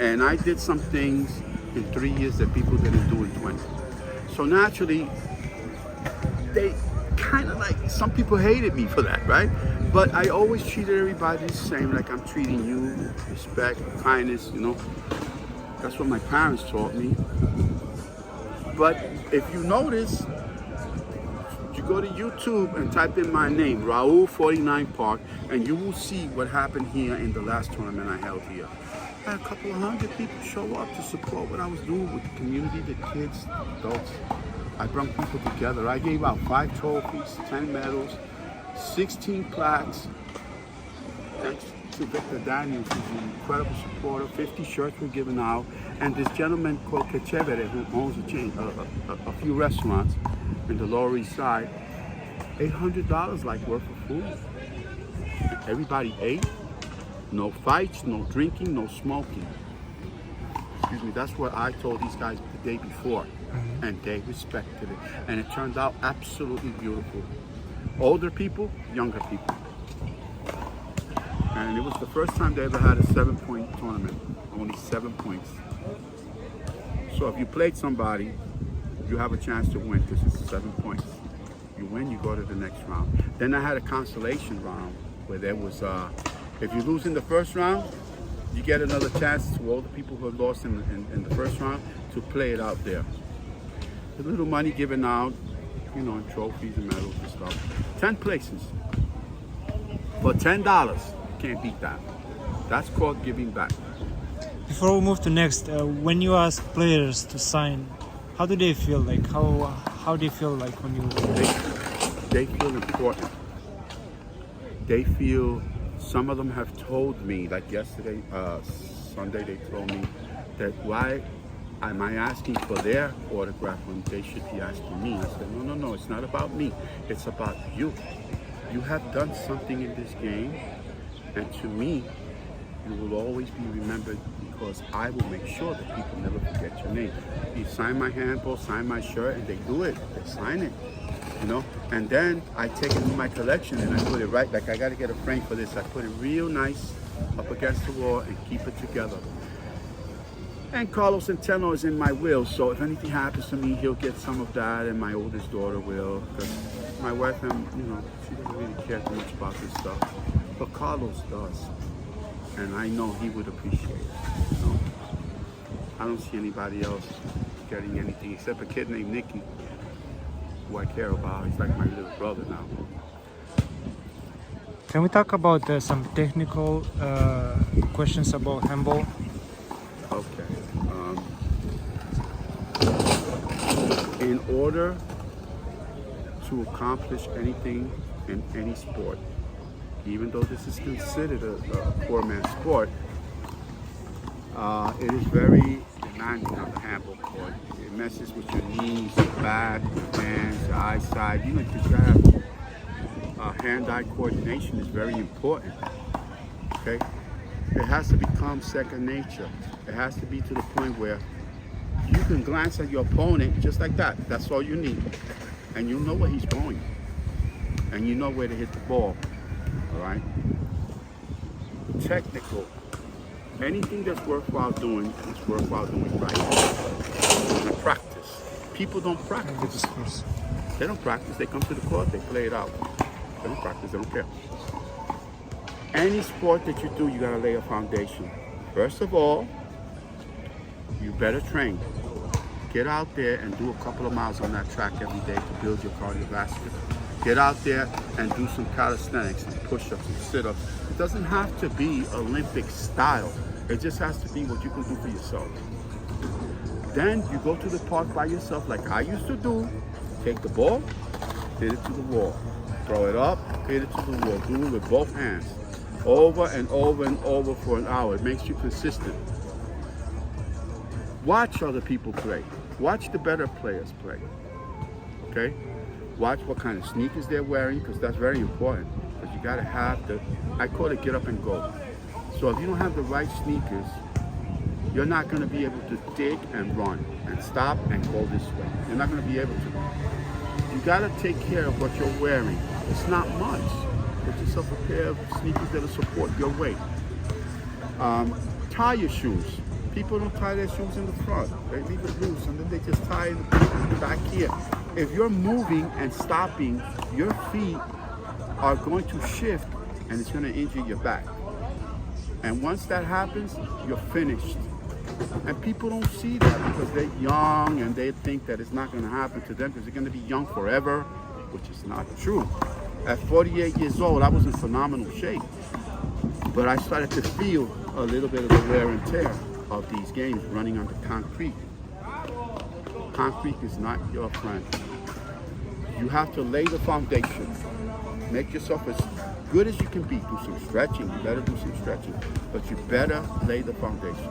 And I did some things in 3 years that people didn't do in 20. So naturally, they kind of like, some people hated me for that, right? But I always treated everybody the same, like I'm treating you, respect, kindness, you know. That's what my parents taught me. But if you notice, you go to YouTube and type in my name, Raul 49 Park, and you will see what happened here in the last tournament I held here. I had a couple of hundred people show up to support what I was doing with the community, the kids, the adults. I brought people together. I gave out 5 trophies, 10 medals, 16 plaques. Thanks to Victor Daniels, who's an incredible supporter. 50 shirts were given out. And this gentleman called Kechevere, who owns a chain, a few restaurants in the Lower East Side, $800 like worth of food. Everybody ate. No fights, no drinking, no smoking. Excuse me, that's what I told these guys the day before. And they respected it. And it turned out absolutely beautiful. Older people, younger people. And it was the first time they ever had a 7-point tournament. Only 7 points. So if you played somebody, you have a chance to win because it's 7 points. You win, you go to the next round. Then I had a consolation round where there was, if you lose in the first round, you get another chance to all the people who have lost in the first round to play it out there. A little money given out, you know, in trophies and medals and stuff. 10 places for $10. Can't beat that. That's called giving back. Before we move to next, when you ask players to sign, how do they feel? Like how do you feel like when you? They feel important. They feel. Some of them have told me, like yesterday, Sunday, they told me that why am I asking for their autograph when they should be asking me? I said, no, it's not about me. It's about you. You have done something in this game, and to me, you will always be remembered because I will make sure that people never forget your name. You sign my handball, sign my shirt, and they do it. They sign it. You know, and then I take it to my collection and I put it right, like I got to get a frame for this. I put it real nice up against the wall and keep it together. And Carlos Centeno is in my will, so if anything happens to me, he'll get some of that, and my oldest daughter will. Because my wife, she doesn't really care too much about this stuff, but Carlos does, and I know he would appreciate it. You know? I don't see anybody else getting anything except a kid named Nicky, who I care about. He's like my little brother now. Can we talk about some technical questions about handball? Okay. In order to accomplish anything in any sport, even though this is considered a poor man's sport, it is very demanding on the handball court. It messes with your knees, your back, your hands, your eyesight. You know, because you have hand-eye coordination is very important. Okay, it has to become second nature. It has to be to the point where you can glance at your opponent just like that. That's all you need, and you know where he's going, and you know where to hit the ball. All right. Technical. Anything that's worthwhile doing is worthwhile doing right. And practice. People don't practice. They don't practice. They come to the court. They play it out. They don't practice. They don't care. Any sport that you do, you gotta lay a foundation. First of all, you better train. Get out there and do a couple of miles on that track every day to build your cardiovascular. Get out there and do some calisthenics and push-ups and sit-ups. It doesn't have to be Olympic style. It just has to be what you can do for yourself. Then you go to the park by yourself like I used to do. Take the ball, hit it to the wall. Throw it up, hit it to the wall. Do it with both hands. Over and over and over for an hour. It makes you consistent. Watch other people play. Watch the better players play. Okay? Watch what kind of sneakers they're wearing, because that's very important. Because you gotta have I call it get up and go. So if you don't have the right sneakers, you're not gonna be able to dig and run and stop and go this way. You're not gonna be able to. You gotta take care of what you're wearing. It's not much. Get yourself a pair of sneakers that'll support your weight. Tie your shoes. People don't tie their shoes in the front. They leave it loose and then they just tie it back here. If you're moving and stopping, your feet are going to shift and it's going to injure your back. And once that happens, you're finished. And people don't see that because they're young and they think that it's not going to happen to them because they're going to be young forever, which is not true. At 48 years old, I was in phenomenal shape. But I started to feel a little bit of the wear and tear of these games running on the concrete. Concrete is not your friend. You have to lay the foundation. Make yourself as good as you can be. Do some stretching. You better do some stretching. But you better lay the foundation.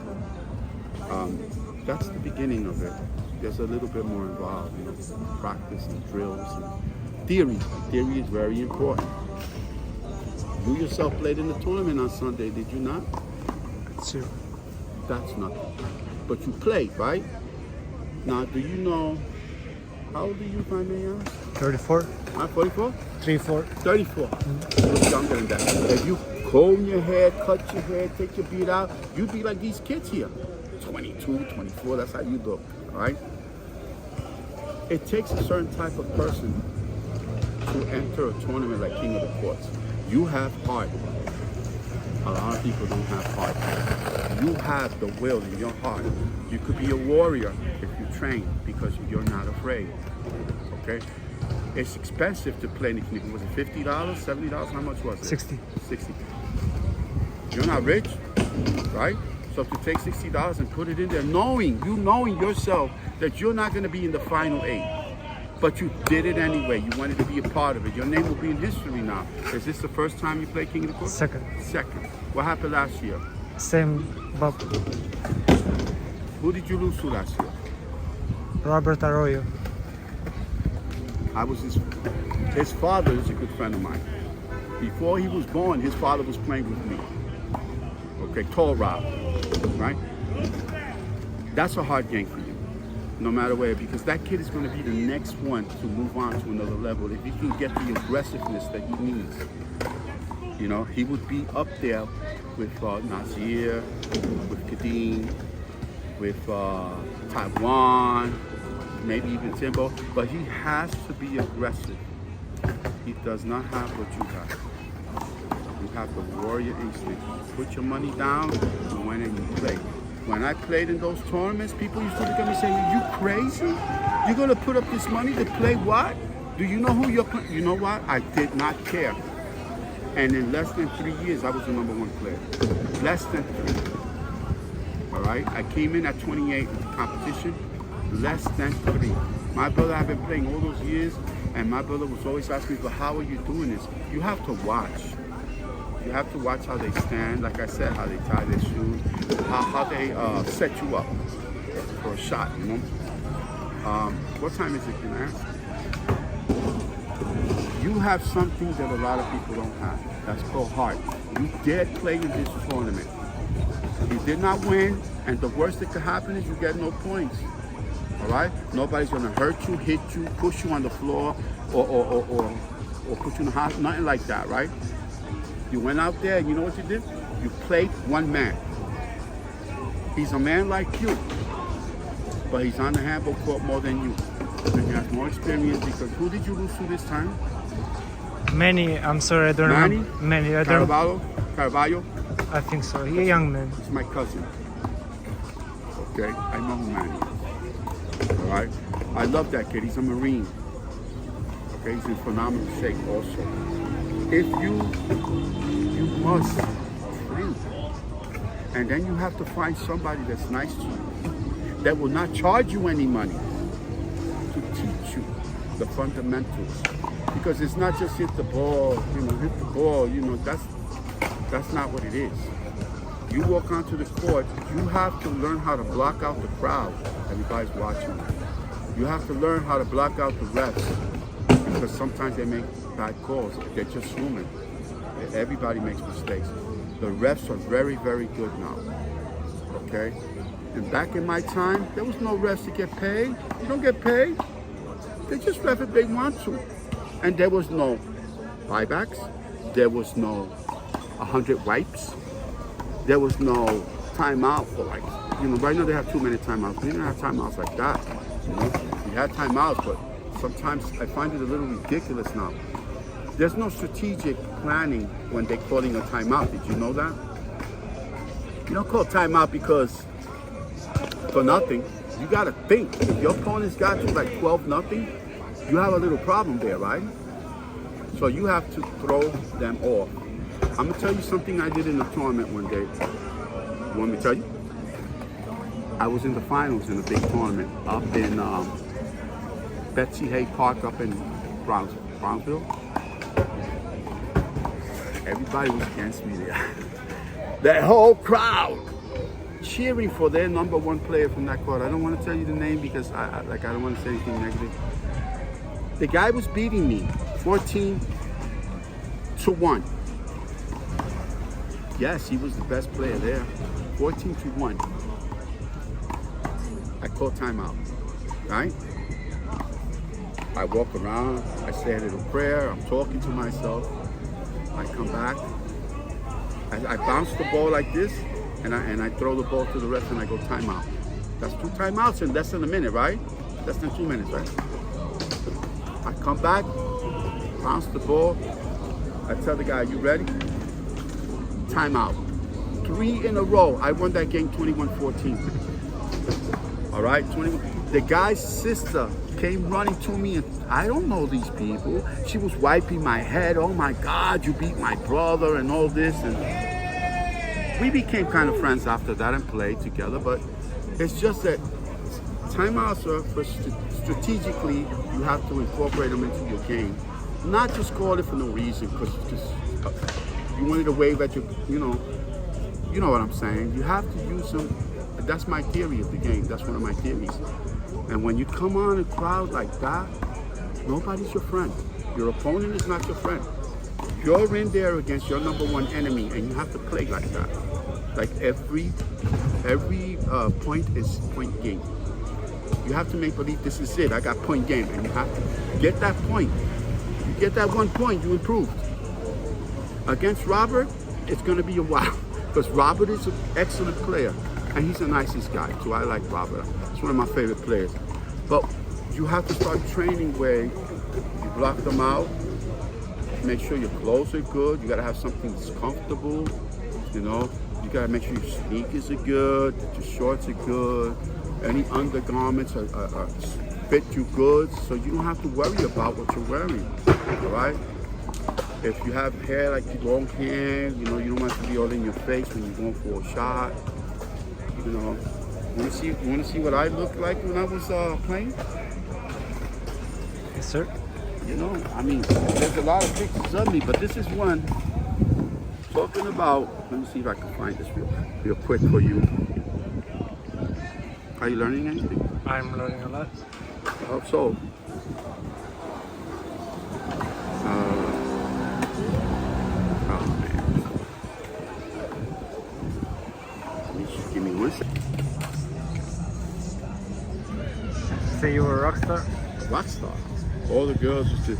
That's the beginning of it. There's a little bit more involved, practice and drills and theory. Theory is very important. You yourself played in the tournament on Sunday, did you not? Sure. That's nothing. But you played, right? Now, do you know, how old are you, if I may ask? 34. 44? 34. 34. You're younger than that. If you comb your hair, cut your hair, take your beard out, you'd be like these kids here. 22, 24, that's how you look, all right? It takes a certain type of person to enter a tournament like King of the Courts. You have heart. A lot of people don't have heart. You have the will in your heart. You could be a warrior if you train because you're not afraid. Okay? It's expensive to play in the King. Was it $50, $70? How much was it? 60. 60. You're not rich, right? So to take $60 and put it in there, knowing yourself that you're not going to be in the final 8. But you did it anyway. You wanted to be a part of it. Your name will be in history now. Is this the first time you played King of the Court? Second. Second. What happened last year? Same Bob. Who did you lose to last year? Robert Arroyo. I was his father is a good friend of mine. Before he was born, his father was playing with me. Okay, Tall Rob, right? That's a hard game for you. No matter where, because that kid is going to be the next one to move on to another level. If he can get the aggressiveness that he needs, he would be up there with Nazir, with Kadeem, with Taiwan, maybe even Timbo. But he has to be aggressive. He does not have what you have. You have the warrior instinct. Put your money down, you went and you play. When I played in those tournaments, people used to look at me saying, "Are you crazy? You're gonna put up this money to play what? Do you know who you're playing?" You know what? I did not care. And in less than 3 years, I was the #1 player. Less than 3. All right? I came in at 28 in the competition. Less than 3. My brother had been playing all those years, and my brother was always asking me, "But how are you doing this?" You have to watch. You have to watch how they stand, like I said, how they tie their shoes, how they set you up for a shot, What time is it, can I ask? You have something that a lot of people don't have. That's called heart. You did play in this tournament. You did not win, and the worst that could happen is you get no points. All right? Nobody's going to hurt you, hit you, push you on the floor, or put you in the hospital, nothing like that, right? You went out there, and you know what you did? You played one man. He's a man like you, but he's on the handball court more than you. And he has more experience because who did you lose to this time? Manny, I'm sorry, I don't remember. Manny, I don't. Carvalho? I think so. He's a young man. He's my cousin. Okay, I know who Manny is. All right? I love that kid. He's a Marine. Okay, he's in phenomenal shape also. If you must train. And then you have to find somebody that's nice to you, that will not charge you any money, to teach you the fundamentals. Because it's not just hit the ball, that's not what it is. You walk onto the court, you have to learn how to block out the crowd. Everybody's watching. You have to learn how to block out the refs because sometimes they make bad calls. They're just human. Everybody makes mistakes. The refs are very, very good now. Okay? And back in my time, there was no refs to get paid. You don't get paid. They just ref if they want to. And there was no buybacks. There was no 100 wipes. There was no timeout for like, right now they have 2 minute timeouts. We didn't have timeouts like that. We had timeouts, but sometimes I find it a little ridiculous now. There's no strategic planning when they're calling a timeout. Did you know that? You don't call timeout because for nothing. You gotta think. If your opponent's got you like 12-0, you have a little problem there, right? So you have to throw them off. I'm gonna tell you something I did in the tournament one day. You want me to tell you? I was in the finals in a big tournament up in Betsy Hay Park up in Brownsville. Everybody was against me there. That whole crowd cheering for their number one player from that court. I don't want to tell you the name because I don't want to say anything negative. The guy was beating me 14-1. Yes, he was the best player there. 14-1. I call timeout, right? I walk around, I say a little prayer, I'm talking to myself. I come back, I bounce the ball like this, and I throw the ball to the ref and I go timeout. That's 2 timeouts in less than a minute, right? Less than 2 minutes, right? I come back, bounce the ball, I tell the guy, you ready? Timeout. 3 in a row. I won that game 21-14. All right, 21. The guy's sister came running to me, and I don't know these people. She was wiping my head. Oh my God, you beat my brother and all this. And we became kind of friends after that and played together. But it's just that timeouts are for strategically, you have to incorporate them into your game. Not just call it for no reason, because you wanted to wave at your, you know what I'm saying. You have to use them. That's my theory of the game. That's one of my theories. And when you come on a crowd like that, nobody's your friend. Your opponent is not your friend. You're in there against your number one enemy, and you have to play like that. Like every point is point game. You have to make believe this is it. I got point game, and you have to get that point. You get that 1 point, you improved. Against Robert, it's going to be a while because Robert is an excellent player. And he's the nicest guy, too. I like Robert. He's one of my favorite players. But you have to start training where you block them out, make sure your clothes are good. You got to have something that's comfortable, You got to make sure your sneakers are good, that your shorts are good, any undergarments are fit you good, so you don't have to worry about what you're wearing, all right? If you have hair like long hair, you don't want it to be all in your face when you're going for a shot. Want to see what I looked like when I was playing? Yes, sir. There's a lot of pictures of me, but this is one talking about. Let me see if I can find this real quick for you. Are you learning anything? I'm learning a lot. I hope so. Give me 1 second. Say you were a rock star? Rock star. All the girls used to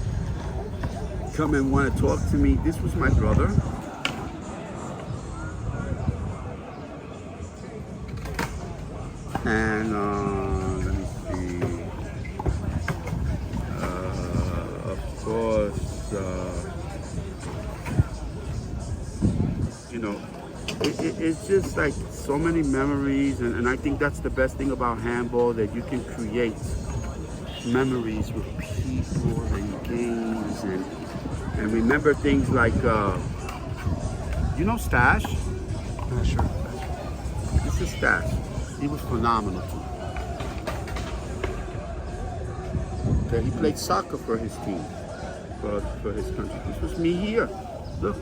come and want to talk to me. This was my brother. And let me see. Of course, it's just like so many memories, and I think that's the best thing about handball, that you can create memories with people and games and remember things like Stash? Sure. This is Stash. He was phenomenal too. He played soccer for his team, for his country. This was me here. Look.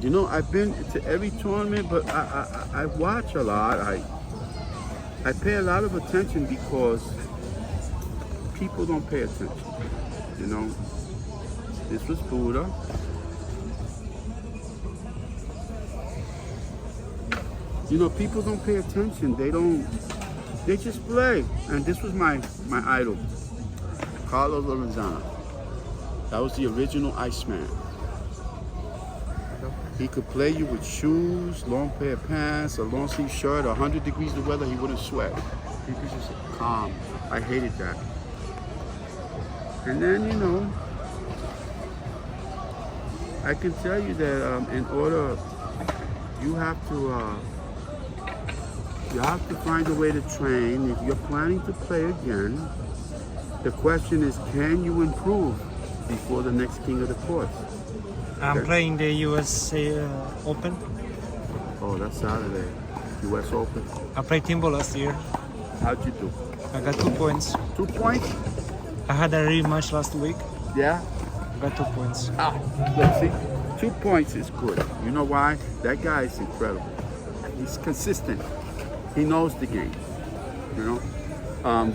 You know, I've been to every tournament, but I watch a lot. I pay a lot of attention because people don't pay attention. You know, this was Buddha. You know, people don't pay attention. They just play. And this was my idol, Carlos Lorenzana. That was the original Iceman. He could play you with shoes, long pair of pants, a long sleeve shirt, 100 degrees of weather, he wouldn't sweat. He was just calm. I hated that. And then, you know, I can tell you that in order, you have to find a way to train. If you're planning to play again, the question is, can you improve before the next king of the court? I'm playing the USA Open. Oh, that's Saturday. US Open. I played Handball last year. How'd you do? I got 2 points. 2 points? I had a rematch last week. Yeah? I got 2 points. Look, see, 2 points is good. You know why? That guy is incredible. He's consistent. He knows the game. You know?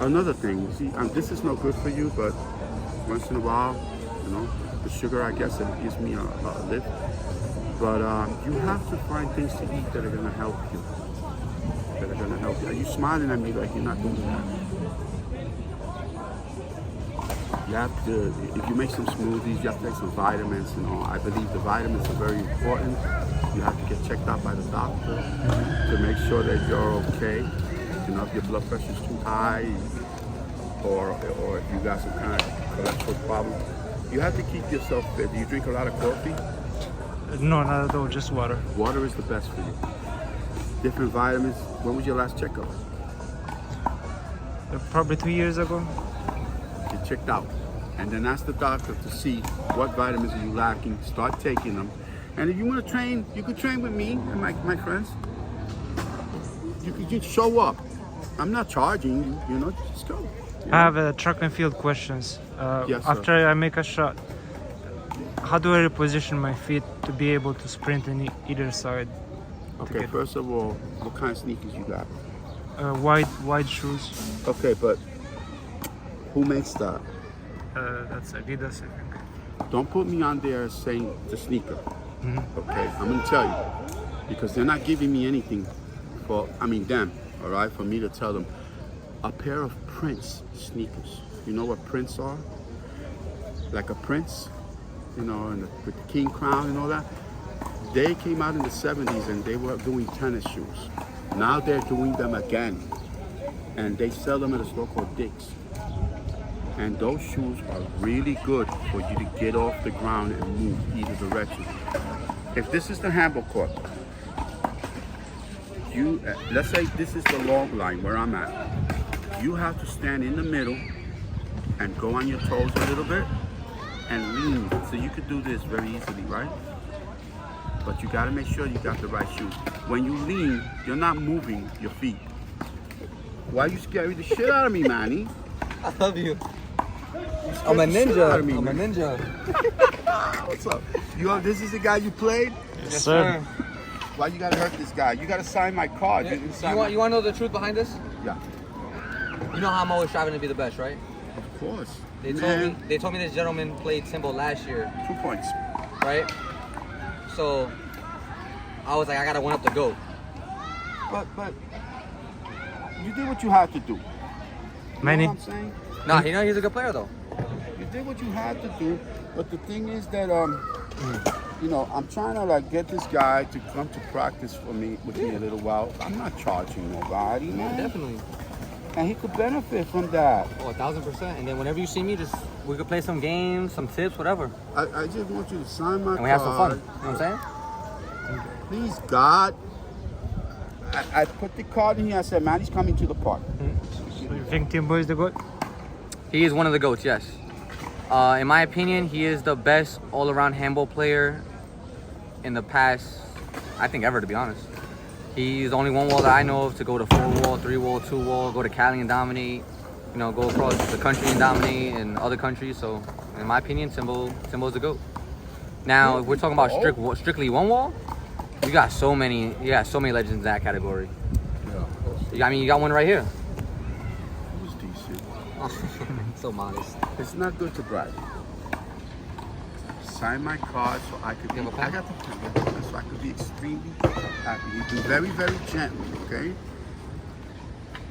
Another thing, see, this is no good for you, but once in a while, you know, the sugar, I guess, it gives me a lift. But you have to find things to eat that are going to help you. Are you smiling at me like you're not doing that? You have to, if you make some smoothies, you have to take some vitamins and all. I believe the vitamins are very important. You have to get checked out by the doctor to make sure that you're okay. You know, if your blood pressure is too high, or if you got some kind of cholesterol problem, you have to keep yourself fit. Do you drink a lot of coffee? No, not at all, just water. Water is the best for you. Different vitamins. When was your last checkup? Probably 2 years ago. Get checked out. And then ask the doctor to see what vitamins are you lacking. Start taking them. And if you want to train, you can train with me and my friends. You can just show up. I'm not charging you, you know, just go. I have track and field questions. Yes, sir. After I make a shot, how do I reposition my feet to be able to sprint in either side? Okay, first of all, what kind of sneakers you got? Wide shoes. Okay, but who makes that? That's Adidas, I think. Don't put me on there saying the sneaker. Okay, I'm gonna tell you because they're not giving me anything them, all right, for me to tell them. A pair of Prince sneakers. You know what Prince are? Like a prince, you know, with the king crown and all that. They came out in the 70s and they were doing tennis shoes. Now they're doing them again. And they sell them at a store called Dick's. And those shoes are really good for you to get off the ground and move either direction. If this is the handball court, let's say this is the long line where I'm at. You have to stand in the middle and go on your toes a little bit and lean. So you could do this very easily, right? But you gotta make sure you got the right shoes. When you lean, you're not moving your feet. Why you scaring the shit out of me, Manny? I love you. I'm a ninja. I'm a ninja. What's up? This is the guy you played? Yes, sir. Why you gotta hurt this guy? You gotta sign my card. Yeah. You want to know the truth behind this? Yeah. You know how I'm always striving to be the best, right? Of course. They told me this gentleman played Handball last year. 2 points. Right? So I was like, I gotta one up the GOAT. But you did what you had to do. You Many. know what I'm saying? Nah, he's a good player though. You did what you had to do, but the thing is that you know, I'm trying to get this guy to come to practice with me a little while. I'm not charging nobody, man. Definitely. And he could benefit from that. Oh, 1,000%. And then whenever you see me, we could play some games, some tips, whatever. I just want you to sign my card. And we have some fun. You know what I'm saying? Please, God. I put the card in here. I said, man, he's coming to the park. So you think Timbo is the GOAT? He is one of the GOATs, yes. In my opinion, he is the best all-around handball player in the past, I think, ever, to be honest. He's the only one wall that I know of to go to 4-wall, 3-wall, 2-wall, go to Cali and dominate, you know, go across the country and dominate in other countries. So, in my opinion, Timbo's the GOAT. Now, if we're talking about strictly one wall, you got so many legends in that category. Yeah. I mean, you got one right here. Who's decent? So modest. It's not good to brag. Sign my card so I could be. You have a I pen? got the pen. So I could be extremely happy. You do very, very gently, okay?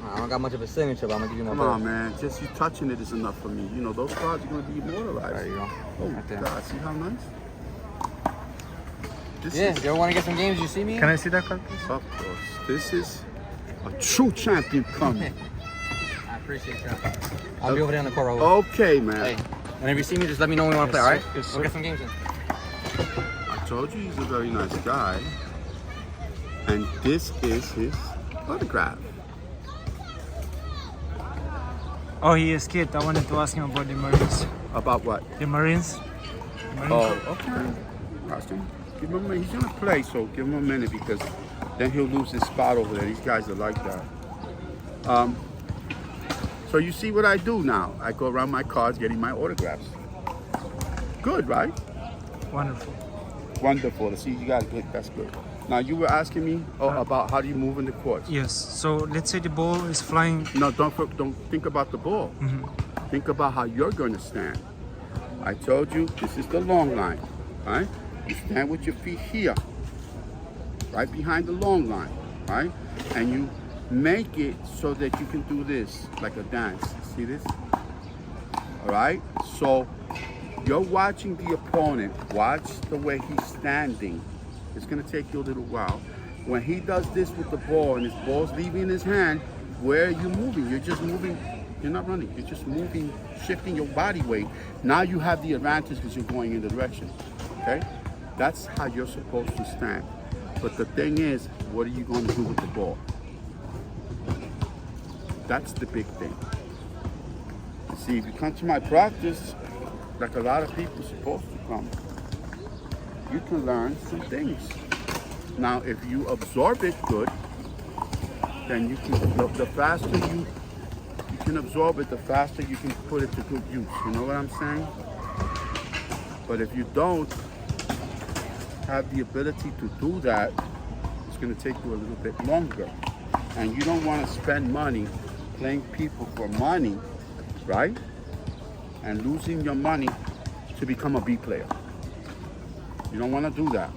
I don't got much of a signature, but I'm gonna give you my Come bill. on, man. Just you touching it is enough for me. You know, those cards are gonna be immortalized. There you go. Oh Right there. God, see how nice? This Yeah, is, you ever want to get some games? You see me? Can I see that card, please? of course. This is a true champion coming. I appreciate that. I'll be over there on the court. Raul. Okay, man. Hey, and if you see me, just let me know when you want to play, all right? Yes, We'll sir. get some games in. I told you he's a very nice guy. And this is his autograph. Oh, he escaped. I wanted to ask him about the Marines. About what? The Marines? Oh, okay. Ask him. Give him a minute. He's gonna play, so give him a minute because then he'll lose his spot over there. These guys are like that. So you see what I do now? I go around my cards getting my autographs. Good, right? Wonderful. Wonderful. See, you got good. That's good. Now you were asking me about how do you move in the courts. Yes. So let's say the ball is flying. No, don't think about the ball. Think about how you're going to stand. I told you this is the long line, right? You stand with your feet here, right behind the long line, right? And you make it so that you can do this like a dance. See this? All right. So you're watching the opponent. Watch the way he's standing. It's going to take you a little while. When he does this with the ball and his ball's leaving his hand, where are you moving? You're just moving. You're not running. You're just moving, shifting your body weight. Now you have the advantage because you're going in the direction. Okay? That's how you're supposed to stand. But the thing is, what are you going to do with the ball? That's the big thing. See, if you come to my practice, like a lot of people are supposed to come, you can learn some things. Now, if you absorb it good, then you can, the faster you can absorb it, the faster you can put it to good use. You know what I'm saying? But if you don't have the ability to do that, it's going to take you a little bit longer. And you don't want to spend money playing people for money, right? And losing your money to become a B player. You don't want to do that.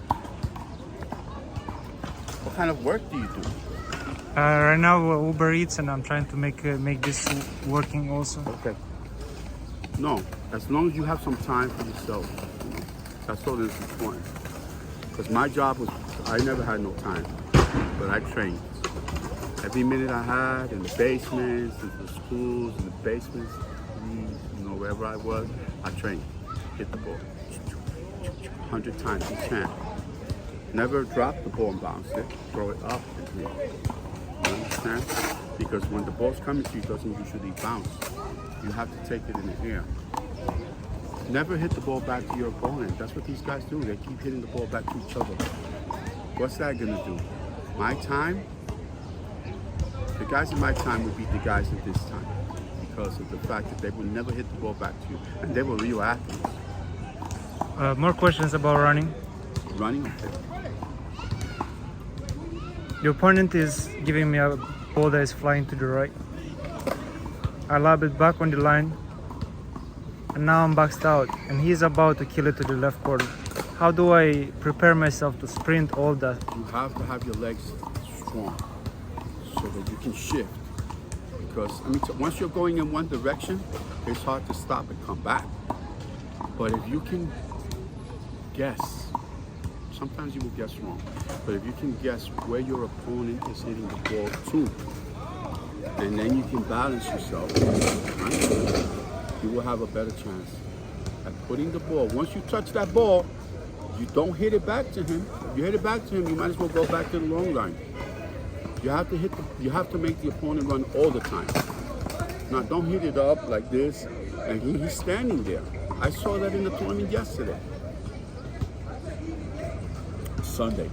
What kind of work do you do? Right now we're Uber Eats and I'm trying to make this working also. Okay. No, as long as you have some time for yourself, that's all that's important. Because my job was, I never had no time, but I trained. Every minute I had in the basements, in the schools, in the basements, wherever I was, I trained. Hit the ball. 100 times each hand. Never drop the ball and bounce it. Throw it up and hit. You understand? Because when the ball's coming to you, it doesn't usually bounce. You have to take it in the air. Never hit the ball back to your opponent. That's what these guys do. They keep hitting the ball back to each other. What's that gonna do? My time? The guys in my time would beat the guys at this time because of the fact that they would never hit the ball back to you. And they were real athletes. More questions about running. Running, okay. The opponent is giving me a ball that is flying to the right. I lob it back on the line. And now I'm boxed out. And he's about to kill it to the left corner. How do I prepare myself to sprint all that? You have to have your legs strong so that you can shift. Because once you're going in one direction, it's hard to stop and come back. But if you can guess, sometimes you will guess wrong, but if you can guess where your opponent is hitting the ball to, and then you can balance yourself, right, you will have a better chance at putting the ball. Once you touch that ball, you don't hit it back to him. If you hit it back to him, you might as well go back to the long line. You have to you have to make the opponent run all the time. Now don't hit it up like this, and he's standing there. I saw that in the tournament yesterday. Sunday.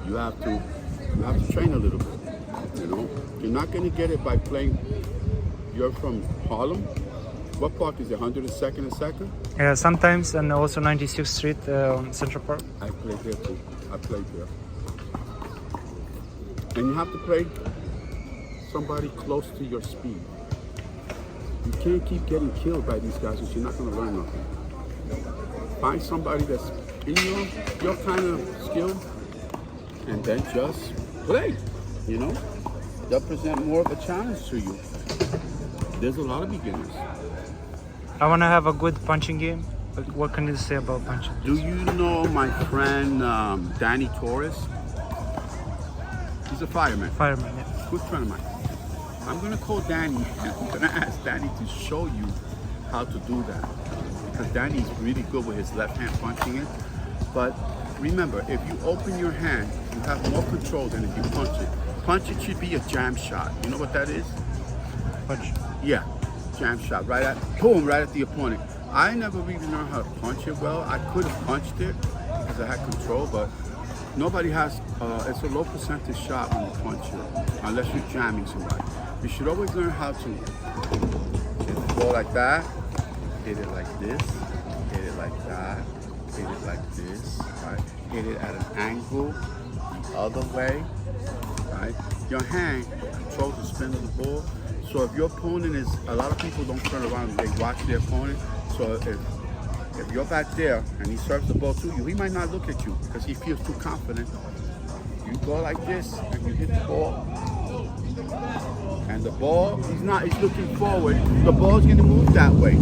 You have to train a little bit. You know, you're not going to get it by playing. You're from Harlem. What park is it? 102nd and 2nd? Yeah, sometimes, and also 96th Street on Central Park. I played there too. I played there. And you have to play somebody close to your speed. You can't keep getting killed by these guys because you're not going to learn nothing. Find somebody that's in your kind of skill and then just play, you know? They'll present more of a challenge to you. There's a lot of beginners. I want to have a good punching game. But what can you say about punching? Do you know my friend Danny Torres? He's a fireman. Fireman, yeah. Good friend of mine. I'm gonna call Danny and I'm gonna ask Danny to show you how to do that. Because Danny's really good with his left hand punching it. But remember, if you open your hand, you have more control than if you punch it. Punch it should be a jam shot. You know what that is? Punch. Yeah, jam shot. Right at, boom, right at the opponent. I never really learned how to punch it well. I could have punched it because I had control, but nobody has, it's a low percentage shot when you punch it, unless you're jamming somebody. You should always learn how to hit the ball like that, hit it like this, hit it like that, hit it like this, right? Hit it at an angle the other way, right? Your hand controls the spin of the ball. So if your opponent is, a lot of people don't turn around and they watch their opponent. So if you're back there and he serves the ball to you, he might not look at you because he feels too confident. You go like this and you hit the ball. And the ball, he's looking forward. The ball's gonna move that way.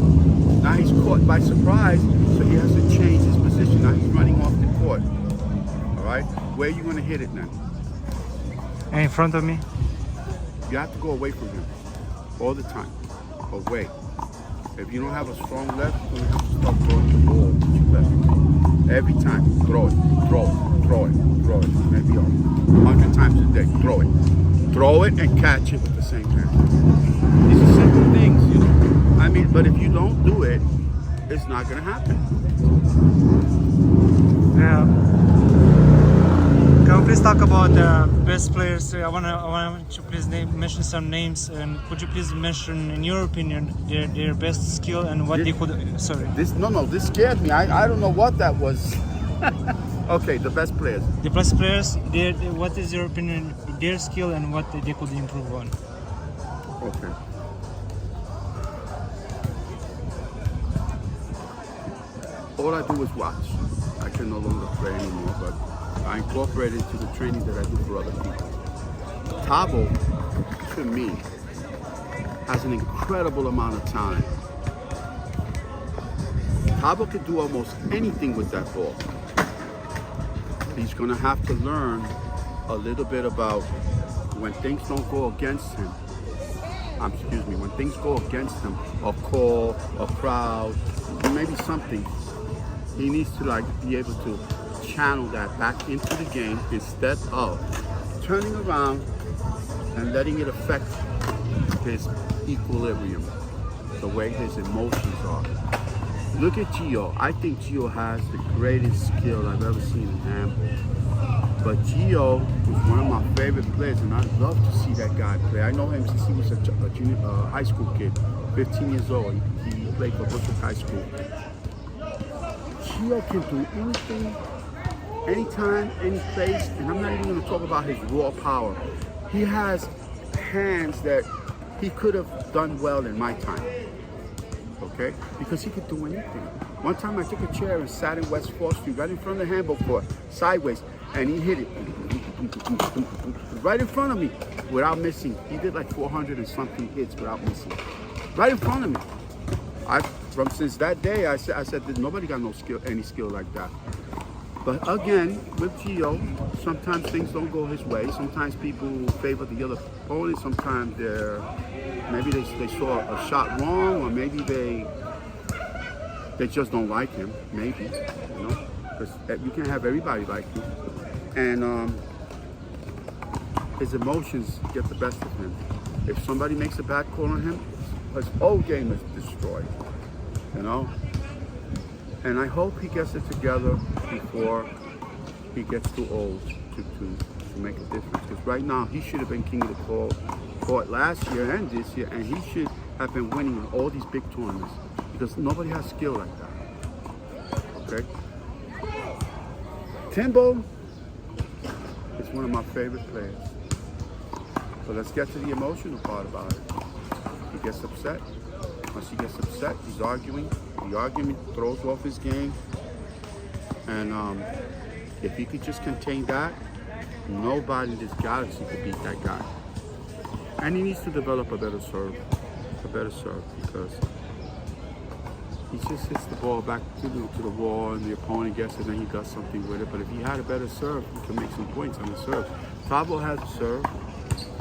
Now he's caught by surprise, so he has to change his position. Now he's running off the court. All right, where are you gonna hit it now? In front of me? You have to go away from him all the time. Away. If you don't have a strong left, you're gonna have to start throwing the ball with your left. Every time, throw it, throw it, throw it, throw it. Maybe 100 times a day, throw it. Throw it and catch it with the same hand. These are simple things, you know. I mean, but if you don't do it, it's not gonna happen. Yeah. Can we please talk about the best players? I want to please mention some names, and could you please mention, in your opinion, their best skill and what they could? Sorry. This scared me. I don't know what that was. Okay, the best players. The best players. What is your opinion? Their skill and what they could improve on. Okay. All I do is watch. I can no longer play anymore, but I incorporate it into the training that I do for other people. Tabo, to me, has an incredible amount of talent. Tabo can do almost anything with that ball. He's gonna have to learn a little bit about when things don't go against him. When things go against him, a call, a crowd, maybe something, he needs to be able to channel that back into the game instead of turning around and letting it affect his equilibrium, the way his emotions are. Look at Gio. I think Gio has the greatest skill I've ever seen in handball. But Gio was one of my favorite players, and I love to see that guy play. I know him since he was a junior, high school kid, 15 years old. He played for Bushwick High School. Gio can do anything, anytime, any place, and I'm not even going to talk about his raw power. He has hands that he could have done well in my time, okay? Because he could do anything. One time I took a chair and sat in West 4th Street, right in front of the handball court, sideways, and he hit it right in front of me without missing. He did like 400 and something hits without missing. Right in front of me. Since that day, I said nobody got any skill like that. But again, with Gio, sometimes things don't go his way. Sometimes people favor the other opponent. Sometimes maybe they saw a shot wrong, or maybe they just don't like him. Maybe, you know, because you can't have everybody like you. And his emotions get the best of him. If somebody makes a bad call on him, his whole game is destroyed. You know. And I hope he gets it together before he gets too old to make a difference. Because right now, he should have been king of the court last year and this year, and he should have been winning in all these big tournaments because nobody has skill like that. Okay? Timbo is one of my favorite players. So let's get to the emotional part about it. He gets upset. Once he gets upset, he's arguing. The argument throws off his game. And if he could just contain that, nobody in this galaxy could beat that guy. And he needs to develop a better serve because he just hits the ball back to the wall and the opponent gets it and then he does something with it. But if he had a better serve, he could make some points on the serve. Tavo has a serve,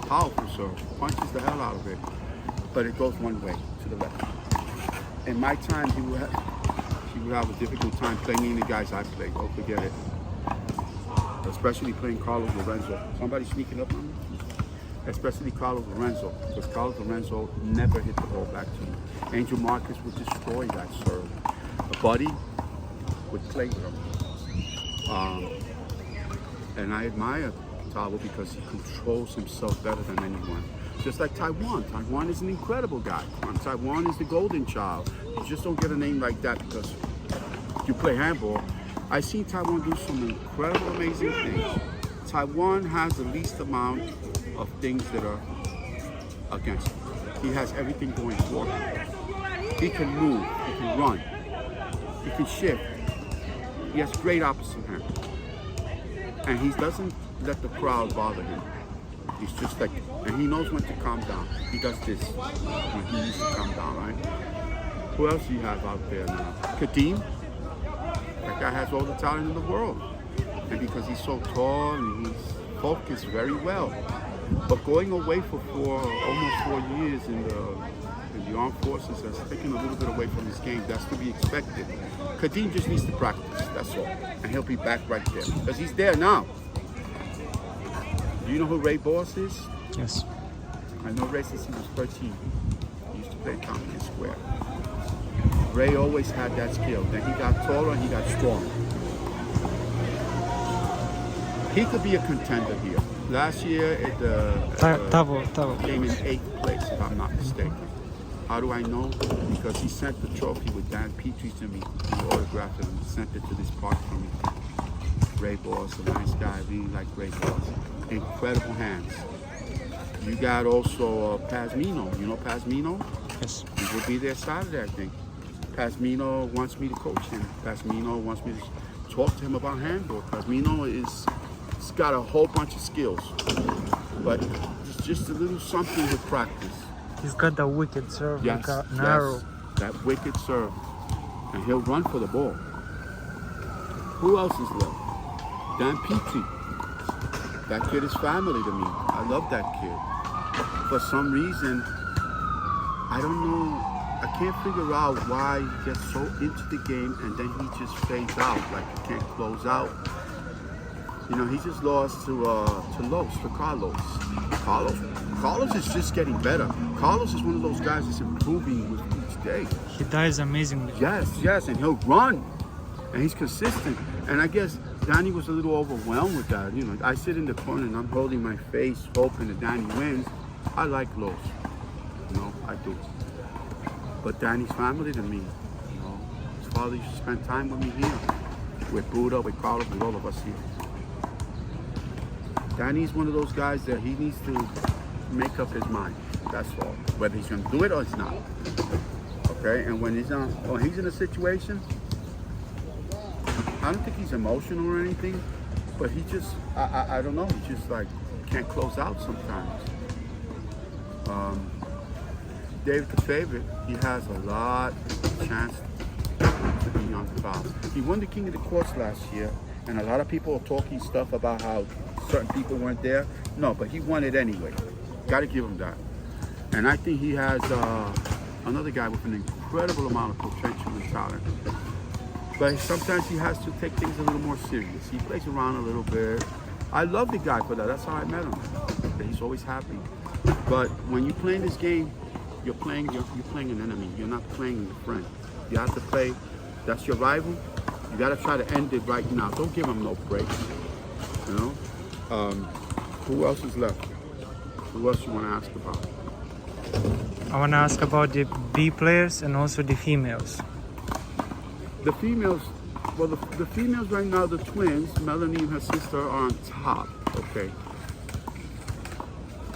powerful serve, punches the hell out of it, but it goes one way, to the left. In my time, he would have a difficult time playing any of the guys I played. Don't forget it. Especially playing Carlos Lorenzo. Somebody sneaking up on me? Especially Carlos Lorenzo, because Carlos Lorenzo never hit the ball back to me. Angel Marcus would destroy that serve. Buddy would play with him. And I admire Tavo because he controls himself better than anyone. Just like Taiwan. Taiwan is an incredible guy. Taiwan is the golden child. You just don't get a name like that because you play handball. I've seen Taiwan do some incredible, amazing things. Taiwan has the least amount of things that are against him. He has everything going for him. He can move, he can run, he can shift. He has great opposite hand. And he doesn't let the crowd bother him. He's just like, and he knows when to calm down. He does this when he needs to calm down, right? Who else do you have out there now? Kadeem. That guy has all the talent in the world. And because he's so tall and he's focused very well. But going away for almost 4 years in the armed forces has taken a little bit away from his game. That's to be expected. Kadeem just needs to practice, that's all. And he'll be back right there. Because he's there now. Do you know who Ray Boss is? Yes. I know Ray since he was 13. He used to play Tompkins Square. Ray always had that skill. Then he got taller and he got stronger. He could be a contender here. Last year, Tavo. came in 8th place, if I'm not mistaken. How do I know? Because he sent the trophy with Dan Petrie to me. He autographed it and sent it to this park for me. Ray Boss, a nice guy. I really like Ray Boss. Incredible hands. You got also Pazmino. You know Pazmino? Yes. He will be there Saturday, I think. Pazmino wants me to coach him. Pazmino wants me to talk to him about handball. Pazmino he's got a whole bunch of skills, but it's just a little something with practice. He's got that wicked serve, Yes, narrow. yes, that wicked serve, and he'll run for the ball. Who else is left? Dan Petrie. That kid is family to me. I love that kid. For some reason, I don't know. I can't figure out why he gets so into the game and then he just fades out, like he can't close out. You know, he just lost to Carlos. Carlos is just getting better. Carlos is one of those guys that's improving with each day. He dives amazingly. Yes, and he'll run, and he's consistent. And I guess Danny was a little overwhelmed with that. You know, I sit in the corner and I'm holding my face, hoping that Danny wins. I like Los, you know, I do. But Danny's family to me, you know. His father used to spend time with me here, with Buddha, with Carlos, with all of us here. Danny's one of those guys that he needs to make up his mind. That's all. Whether he's going to do it or he's not. Okay? And when he's in a situation, I don't think he's emotional or anything, but he just, I don't know, he just like can't close out sometimes. David the favorite, he has a lot of chance to be on top. He won the King of the Courts last year, and a lot of people are talking stuff about how certain people weren't there. No, but he won it anyway. Got to give him that. And I think he has another guy with an incredible amount of potential and talent. But sometimes he has to take things a little more serious. He plays around a little bit. I love the guy for that. That's how I met him. He's always happy. But when you play in this game, you're playing an enemy. You're not playing a friend. You have to play. That's your rival. You got to try to end it right now. Don't give him no breaks. You know. Who else is left? Who else you want to ask about? I want to ask about the B players and also the females. The females, well, the females right now, the twins, Melanie and her sister are on top, okay?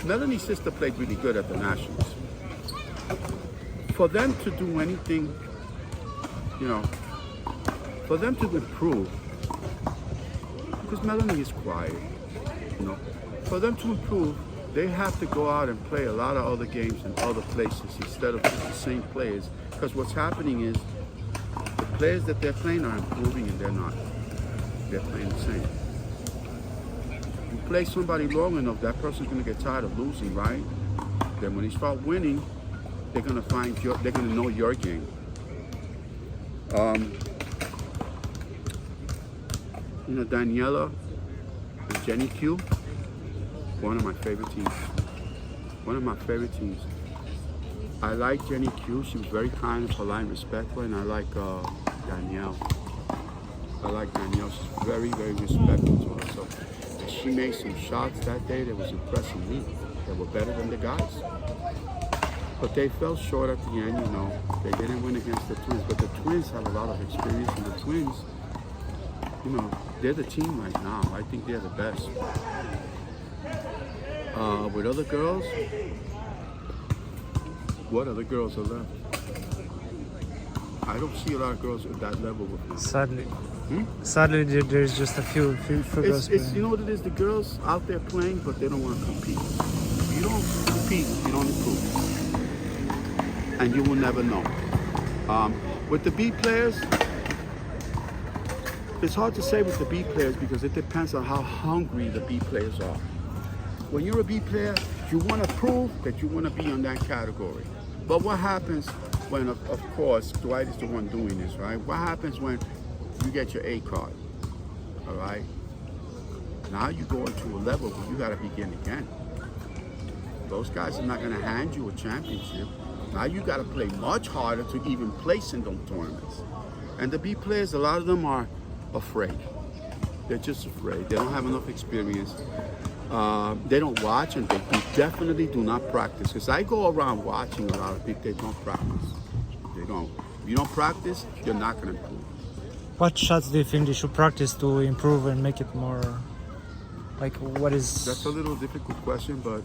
Melanie's sister played really good at the Nationals. For them to do anything, you know, for them to improve, because Melanie is quiet, you know, for them to improve, they have to go out and play a lot of other games in other places instead of just the same players. Because what's happening is the players that they're playing are improving and they're not. They're playing the same. You play somebody long enough, that person's gonna get tired of losing, right? Then when they start winning, they're gonna they're gonna know your game. You know, Daniela and Jenny Q, one of my favorite teams. One of my favorite teams. I like Jenny Q. She was very kind, polite, and respectful, and I like Danielle. I like Danielle. She's very, very respectful to her. So she made some shots that day that was impressing me. That were better than the guys. But they fell short at the end, you know. They didn't win against the Twins. But the Twins have a lot of experience, and the Twins, you know, they're the team right now. I think they're the best. With other girls, what other girls are left? I don't see a lot of girls at that level with me. Sadly, there's just a few girls it's you know what it is? The girls out there playing, but they don't want to compete. If you don't compete, you don't improve. And you will never know. With the B players, it's hard to say with the B players because it depends on how hungry the B players are. When you're a B player, you want to prove that you want to be in that category. But what happens when, of course, Dwight is the one doing this, right? What happens when you get your A card, all right? Now you go into a level where you got to begin again. Those guys are not going to hand you a championship. Now you got to play much harder to even place in those tournaments. And the B players, a lot of them are afraid. They're just afraid. They don't have enough experience. They don't watch, and they definitely do not practice. Because I go around watching a lot of people, they don't practice. They don't. If you don't practice, you're not going to improve. What shots do you think they should practice to improve and make it more, like, what is... That's a little difficult question, but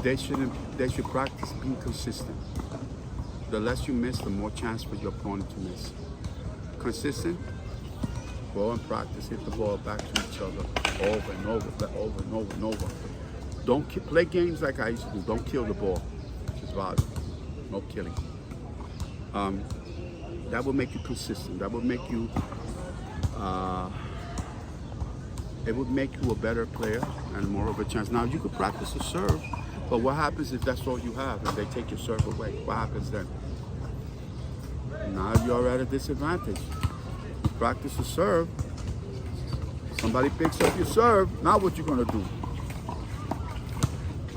they should practice being consistent. The less you miss, the more chance for your opponent to miss. Consistent, go and practice, hit the ball back to each other over and over. Don't play games like I used to do. Don't kill the ball. Just value. No killing. That will make you consistent. That will make you it would make you a better player and more of a chance. Now you could practice a serve, but what happens if that's all you have and they take your serve away? What happens then? Now you're at a disadvantage. You practice a serve, somebody picks up your serve, now what you gonna do?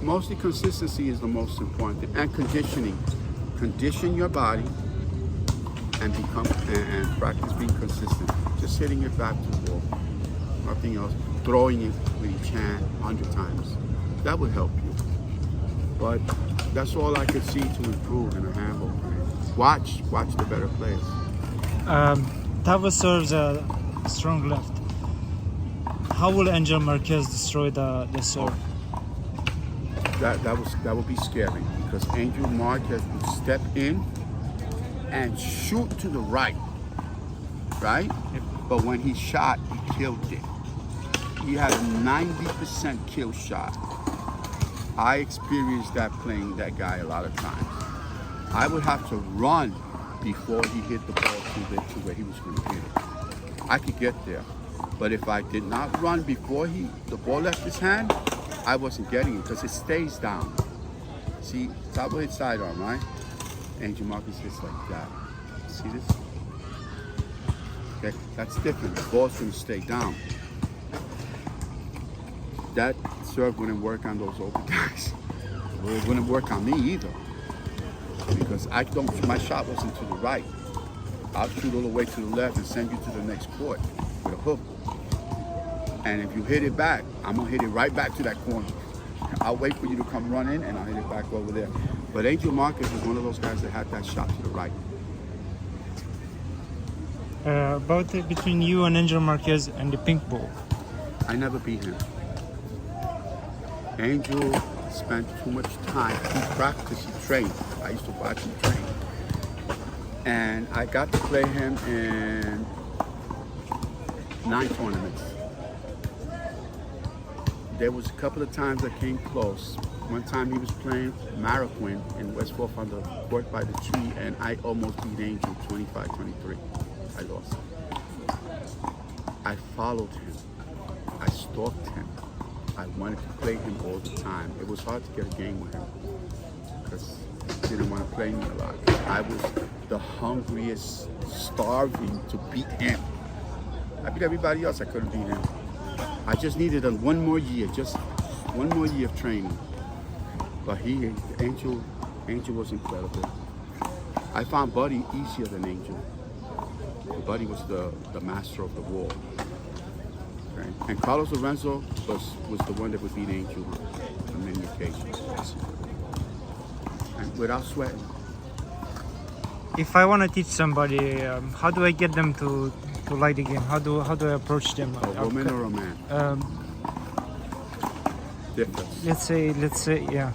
Mostly consistency is the most important thing, and conditioning. Condition your body and and practice being consistent. Just hitting it back to the ball. Nothing else. Throwing it with each hand 100 times. That would help you. But that's all I could see to improve in a handball game. Watch the better players. Tava serves a strong left. How will Angel Marquez destroy the serve? That would be scary because Angel Marquez would step in and shoot to the right, right? Yep. But when he shot, he killed it. He had a 90% kill shot. I experienced that playing that guy a lot of times. I would have to run before he hit the ball to where he was going to hit it. I could get there, but if I did not run before the ball left his hand, I wasn't getting it because it stays down. See, top of his sidearm, right? Angel Marquez hits like that. See this? Okay, that's different. The ball's going to stay down. That serve wouldn't work on those open guys. It wouldn't work on me either. Because my shot wasn't to the right. I'll shoot all the way to the left and send you to the next court with a hook. And if you hit it back, I'm gonna hit it right back to that corner. I'll wait for you to come run in and I'll hit it back over there. But Angel Marquez was one of those guys that had that shot to the right. Between you and Angel Marquez and the pink ball. I never beat him. Angel spent too much time. He practiced, he trained. I used to watch him train. And I got to play him in 9 tournaments. There was a couple of times I came close. One time he was playing Maraquin in West Fork on the court by the tree, and I almost beat Angel 25-23. I lost. I followed him. I stalked him. I wanted to play him all the time. It was hard to get a game with him because he didn't want to play me a lot. I was the hungriest, starving to beat him. I beat everybody else. I couldn't beat him. I just needed one more year, just one more year of training. But Angel was incredible. I found Buddy easier than Angel. Buddy was the master of the wall. Okay? And Carlos Lorenzo was the one that would beat Angel on many occasions. And without sweating. If I want to teach somebody, how do I get them to like the game? How do I approach them? A woman or a man? Difference. Let's say, yeah.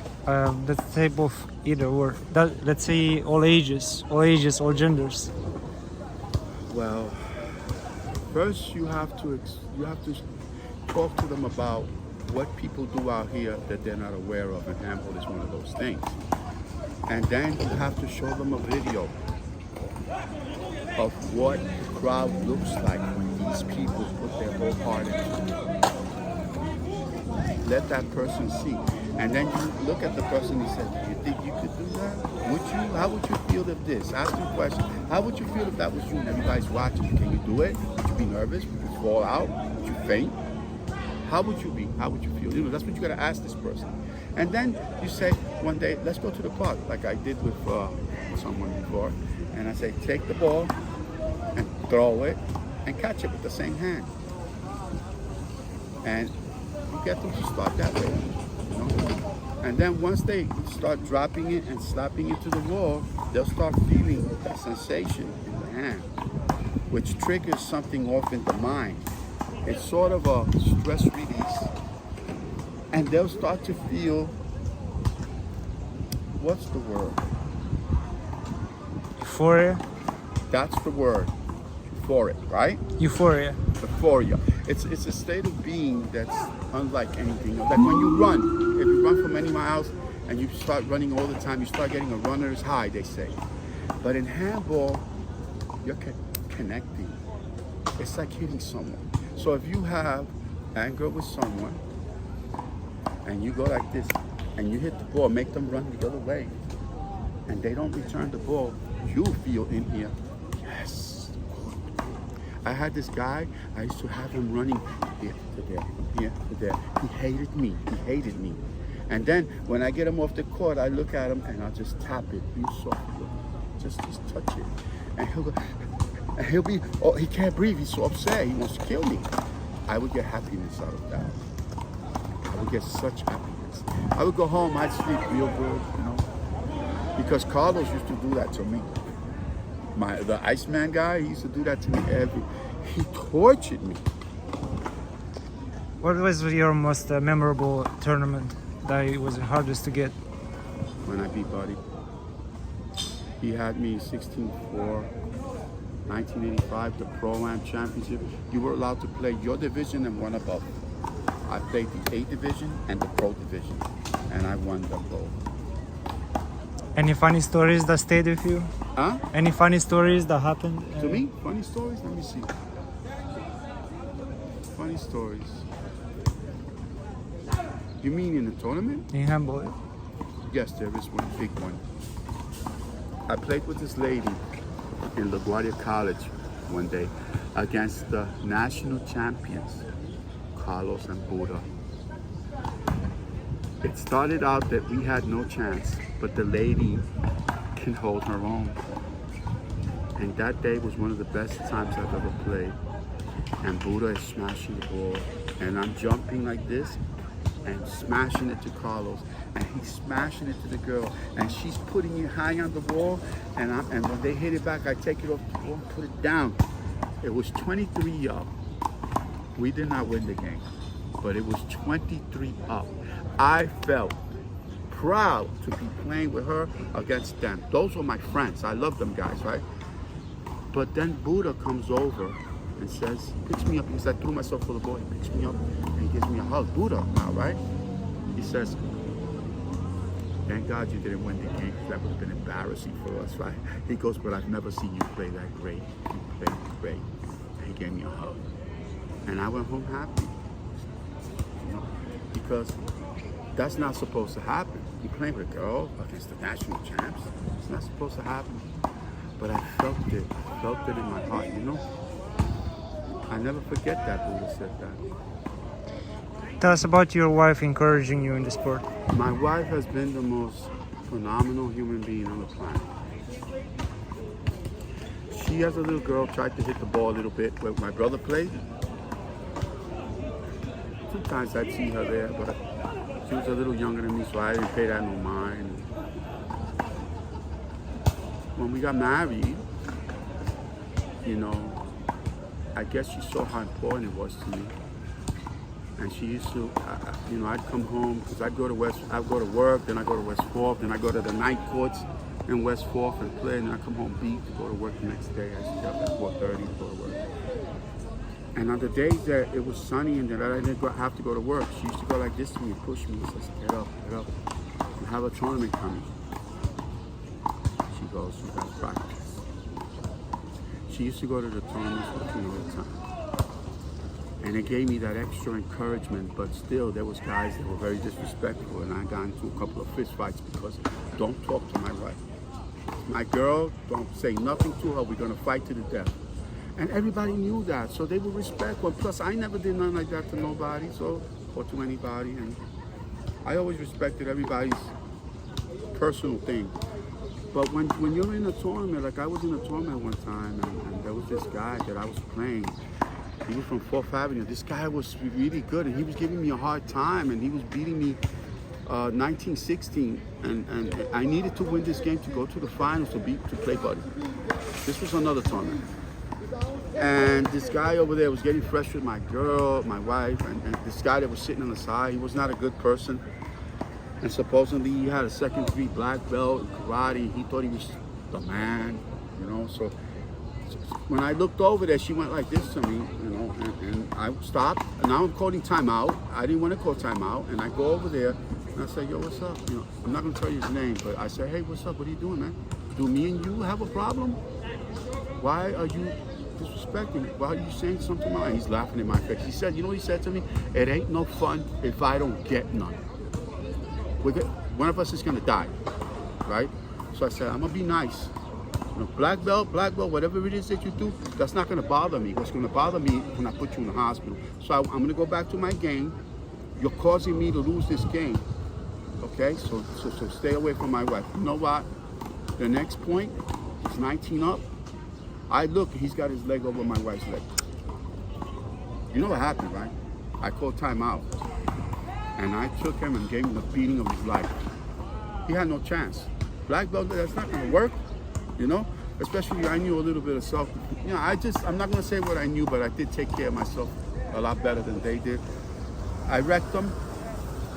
Let's say both, either or. Let's say all ages, all genders. Well, first you have to talk to them about what people do out here that they're not aware of, and handball is one of those things. And then you have to show them a video of what the crowd looks like when these people put their whole heart into it. Let that person see. And then you look at the person and say, do you think you could do that? Would you? How would you feel if this? Ask them a question. How would you feel if that was you and everybody's watching you? Can you do it? Would you be nervous? Would you fall out? Would you faint? How would you be? How would you feel? You know, that's what you gotta ask this person. And then you say one day, let's go to the park, like I did with someone before. And I say, take the ball and throw it and catch it with the same hand. And you get them to start that way. You know? And then once they start dropping it and slapping it to the wall, they'll start feeling that sensation in the hand, which triggers something off in the mind. It's sort of a stress release. And they'll start to feel, what's the word? Euphoria? That's the word. Euphoric, right? Euphoria. Euphoria. It's a state of being that's unlike anything else. Like when you run, if you run for many miles and you start running all the time, you start getting a runner's high, they say. But in handball, you're connecting. It's like hitting someone. So if you have anger with someone and you go like this and you hit the ball, make them run the other way, and they don't return the ball, you feel in here, yes. I had this guy, I used to have him running here to there, here to there. He hated me. And then when I get him off the court, I look at him and I'll just tap it real softly. Just touch it. And he'll go, and he'll be, oh, he can't breathe, he's so upset, he wants to kill me. I would get happiness out of that. I would get such happiness. I would go home, I'd sleep real good, you know. Because Carlos used to do that to me. The Iceman guy, he used to do that to me he tortured me. What was your most memorable tournament that it was the hardest to get? When I beat Buddy. He had me 16-4, 1985, the Pro-Am Championship. You were allowed to play your division and one above. I played the A division and the Pro division, and I won them both. Any funny stories that stayed with you? Huh? Any funny stories that happened? To me? Funny stories? Let me see. Funny stories. You mean in the tournament? In handball? Yes, there is one big one. I played with this lady in LaGuardia College one day against the national champions, Carlos and Buddha. It started out that we had no chance, but the lady can hold her own. And that day was one of the best times I've ever played. And Buddha is smashing the ball, and I'm jumping like this, and smashing it to Carlos, and he's smashing it to the girl, and she's putting it high on the wall, and when they hit it back, I take it off the wall and put it down. It was 23 up. We did not win the game, but it was 23 up. I felt proud to be playing with her against them. Those were my friends. I love them guys, right? But then Buddha comes over and says, picks me up, because I threw myself for the ball. He picks me up and he gives me a hug. Buddha now, right? He says, thank God you didn't win the game, because that would have been embarrassing for us, right? He goes, but I've never seen you play that great. You played great. And he gave me a hug. And I went home happy. You know? Because that's not supposed to happen. You're playing with a girl against the national champs. It's not supposed to happen. But I felt it. I felt it in my heart, you know? I never forget that Buddha said that. Tell us about your wife encouraging you in the sport. My wife has been the most phenomenal human being on the planet. She, as a little girl, tried to hit the ball a little bit where my brother played. Sometimes I'd see her there, but she was a little younger than me, so I didn't pay that no mind. When we got married, you know, I guess she saw how important it was to me. And she used to, you know, I'd come home, because I'd go to work, then I go to West 4th, then I go to the night courts in West 4th and play, and then I come home beat to go to work the next day. I used to get up at 4:30 to go to work. And on the days that it was sunny and that I didn't have to go to work, she used to go like this to me, push me, and says, get up, we have a tournament coming. She goes, you gotta practice. She used to go to the tournaments with me all the time. And it gave me that extra encouragement, but still there was guys that were very disrespectful, and I got into a couple of fist fights because don't talk to my wife. My girl, don't say nothing to her, we're gonna fight to the death. And everybody knew that, so they would respect her. Plus, I never did nothing like that to nobody, or to anybody, and I always respected everybody's personal thing. But when you're in a tournament, like I was in a tournament one time, and there was this guy that I was playing. He was from 4th Avenue. This guy was really good, and he was giving me a hard time, and he was beating me 19-16, and I needed to win this game to go to the finals to play Buddy. This was another tournament. And this guy over there was getting fresh with my girl, my wife, and this guy that was sitting on the side, he was not a good person. And supposedly he had a second-degree black belt in karate. He thought he was the man, you know. So when I looked over there, she went like this to me, you know, and I stopped. And now I'm calling timeout. I didn't want to call timeout. And I go over there, and I say, yo, what's up? You know, I'm not going to tell you his name, but I say, hey, what's up? What are you doing, man? Do me and you have a problem? Why are you disrespecting me? Why are you saying something about it? And he's laughing in my face. He said, you know what he said to me? It ain't no fun if I don't get none. One of us is gonna die, right? So I said, I'm gonna be nice. You know, black belt, whatever it is that you do, that's not gonna bother me. What's gonna bother me is when I put you in the hospital. So I'm gonna go back to my game. You're causing me to lose this game, okay? So stay away from my wife. You know what? The next point, he's 19 up. I look, he's got his leg over my wife's leg. You know what happened, right? I called timeout. And I took him and gave him the beating of his life. He had no chance. Black belt, that's not gonna work, you know? Especially I knew a little bit of self. You know, I'm not gonna say what I knew, but I did take care of myself a lot better than they did. I wrecked them,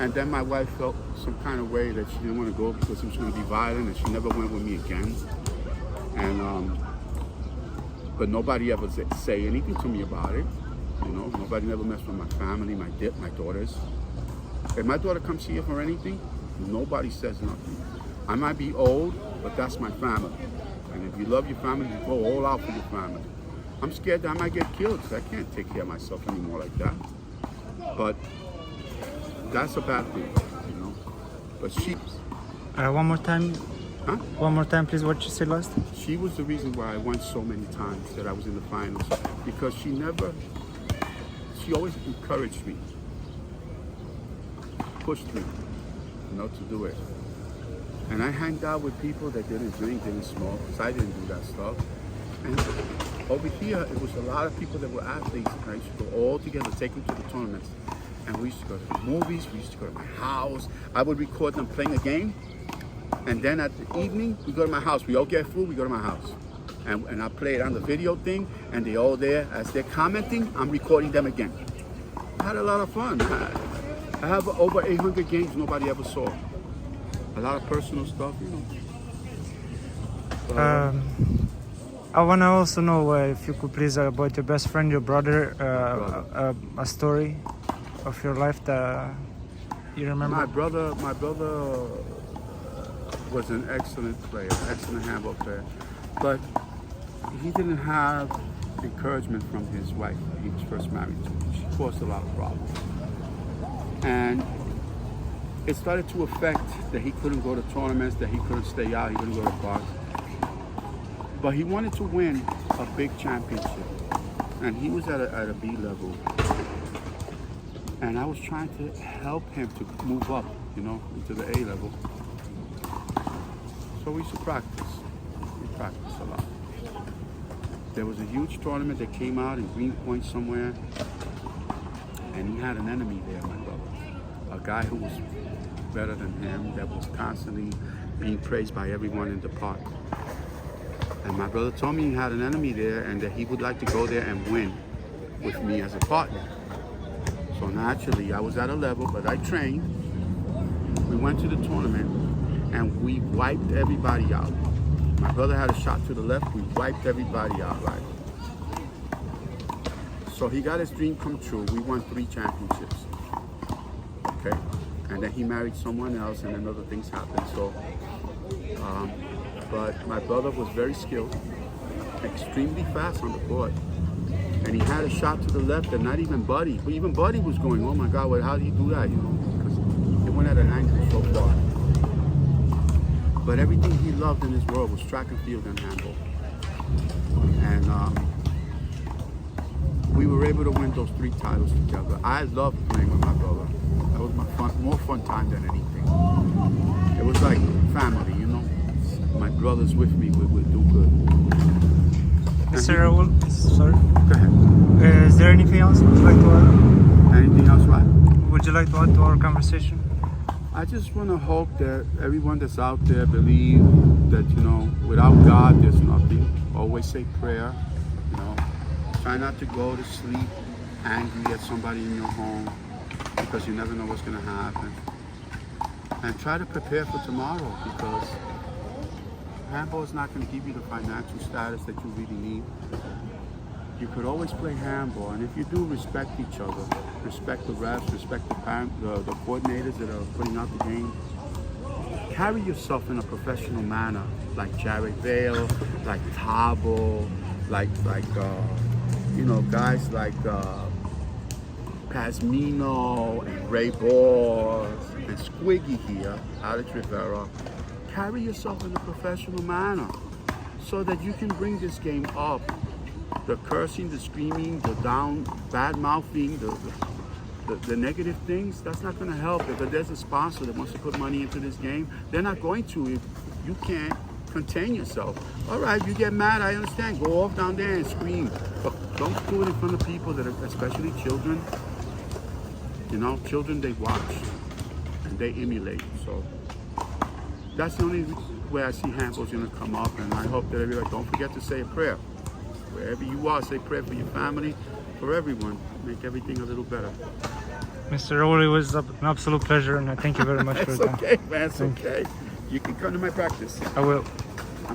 and then my wife felt some kind of way that she didn't want to go because he was gonna be violent, and she never went with me again. And, but nobody ever say anything to me about it. You know, nobody never messed with my family, my daughters. If my daughter comes here for anything, nobody says nothing. I might be old, but that's my family. And if you love your family, you go all out for your family. I'm scared that I might get killed because I can't take care of myself anymore like that. But that's a bad thing, you know. But she... One more time. Huh? One more time, please, what you said last? She was the reason why I won so many times that I was in the finals. Because she always encouraged me. Pushed me, you know, to do it. And I hanged out with people that didn't drink, didn't smoke, because I didn't do that stuff. And over here, it was a lot of people that were athletes, and I used to go all together, take them to the tournaments. And we used to go to the movies, we used to go to my house. I would record them playing a game. And then at the evening, we go to my house. We all get food, we go to my house. And I play it on the video thing, and they all there. As they're commenting, I'm recording them again. I had a lot of fun. I have over 800 games nobody ever saw. A lot of personal stuff, you know. I want to also know if you could please about your best friend, your brother, a story of your life that you remember. My brother was an excellent player, excellent handball player, but he didn't have encouragement from his wife he was first married to. She caused a lot of problems, and it started to affect that he couldn't go to tournaments, that he couldn't stay out, he couldn't go to parks. But he wanted to win a big championship, and he was at a B level, and I was trying to help him to move up, you know, into the A level. So we used to practice. We practiced a lot. There was a huge tournament that came out in Greenpoint somewhere, and he had an enemy there, my brother. A guy who was better than him, that was constantly being praised by everyone in the park. And my brother told me he had an enemy there and that he would like to go there and win with me as a partner. So naturally, I was at a level, but I trained. We went to the tournament and we wiped everybody out. My brother had a shot to the left, we wiped everybody out, right? So he got his dream come true. We won 3 championships, okay? And then he married someone else and then other things happened. So, but my brother was very skilled, extremely fast on the court. And he had a shot to the left and not even Buddy. But even Buddy was going, oh my God, how did he do that? You know, because it went at an angle so far. But everything he loved in his world was track and field and handball. And we were able to win those 3 titles together. I loved playing with my brother. That was more fun time than anything. It was like family, you know. My brother's with me, we will do good. Mr. Raul, sorry. Go ahead. Is there anything else would you like to add? Anything else, right? Would you like to add to our conversation? I just want to hope that everyone that's out there believe that, you know, without God, there's nothing. Always say prayer, you know. Try not to go to sleep angry at somebody in your home because you never know what's going to happen. And try to prepare for tomorrow because handball is not going to give you the financial status that you really need. You could always play handball, and if you do, respect each other. Respect the refs, respect the coordinators that are putting out the game. Carry yourself in a professional manner, like Jared Vale, like Tabo, like you know, guys like Pasmino and Ray Ball and Squiggy here, Alex Rivera. Carry yourself in a professional manner so that you can bring this game up. The cursing, the screaming, the bad mouthing, the negative things, that's not going to help. If there's a sponsor that wants to put money into this game, they're not going to if you can't contain yourself. All right, you get mad, I understand. Go off down there and scream. But don't do it in front of people that are, especially children. You know, children, they watch and they emulate. So that's the only way I see handball's going to come up, and I hope that everybody don't forget to say a prayer. Wherever you are, say prayer for your family, for everyone. Make everything a little better. Mr. Raul, it was an absolute pleasure, and I thank you very much for It's that. okay, man. It's okay. You can come to my practice. I will.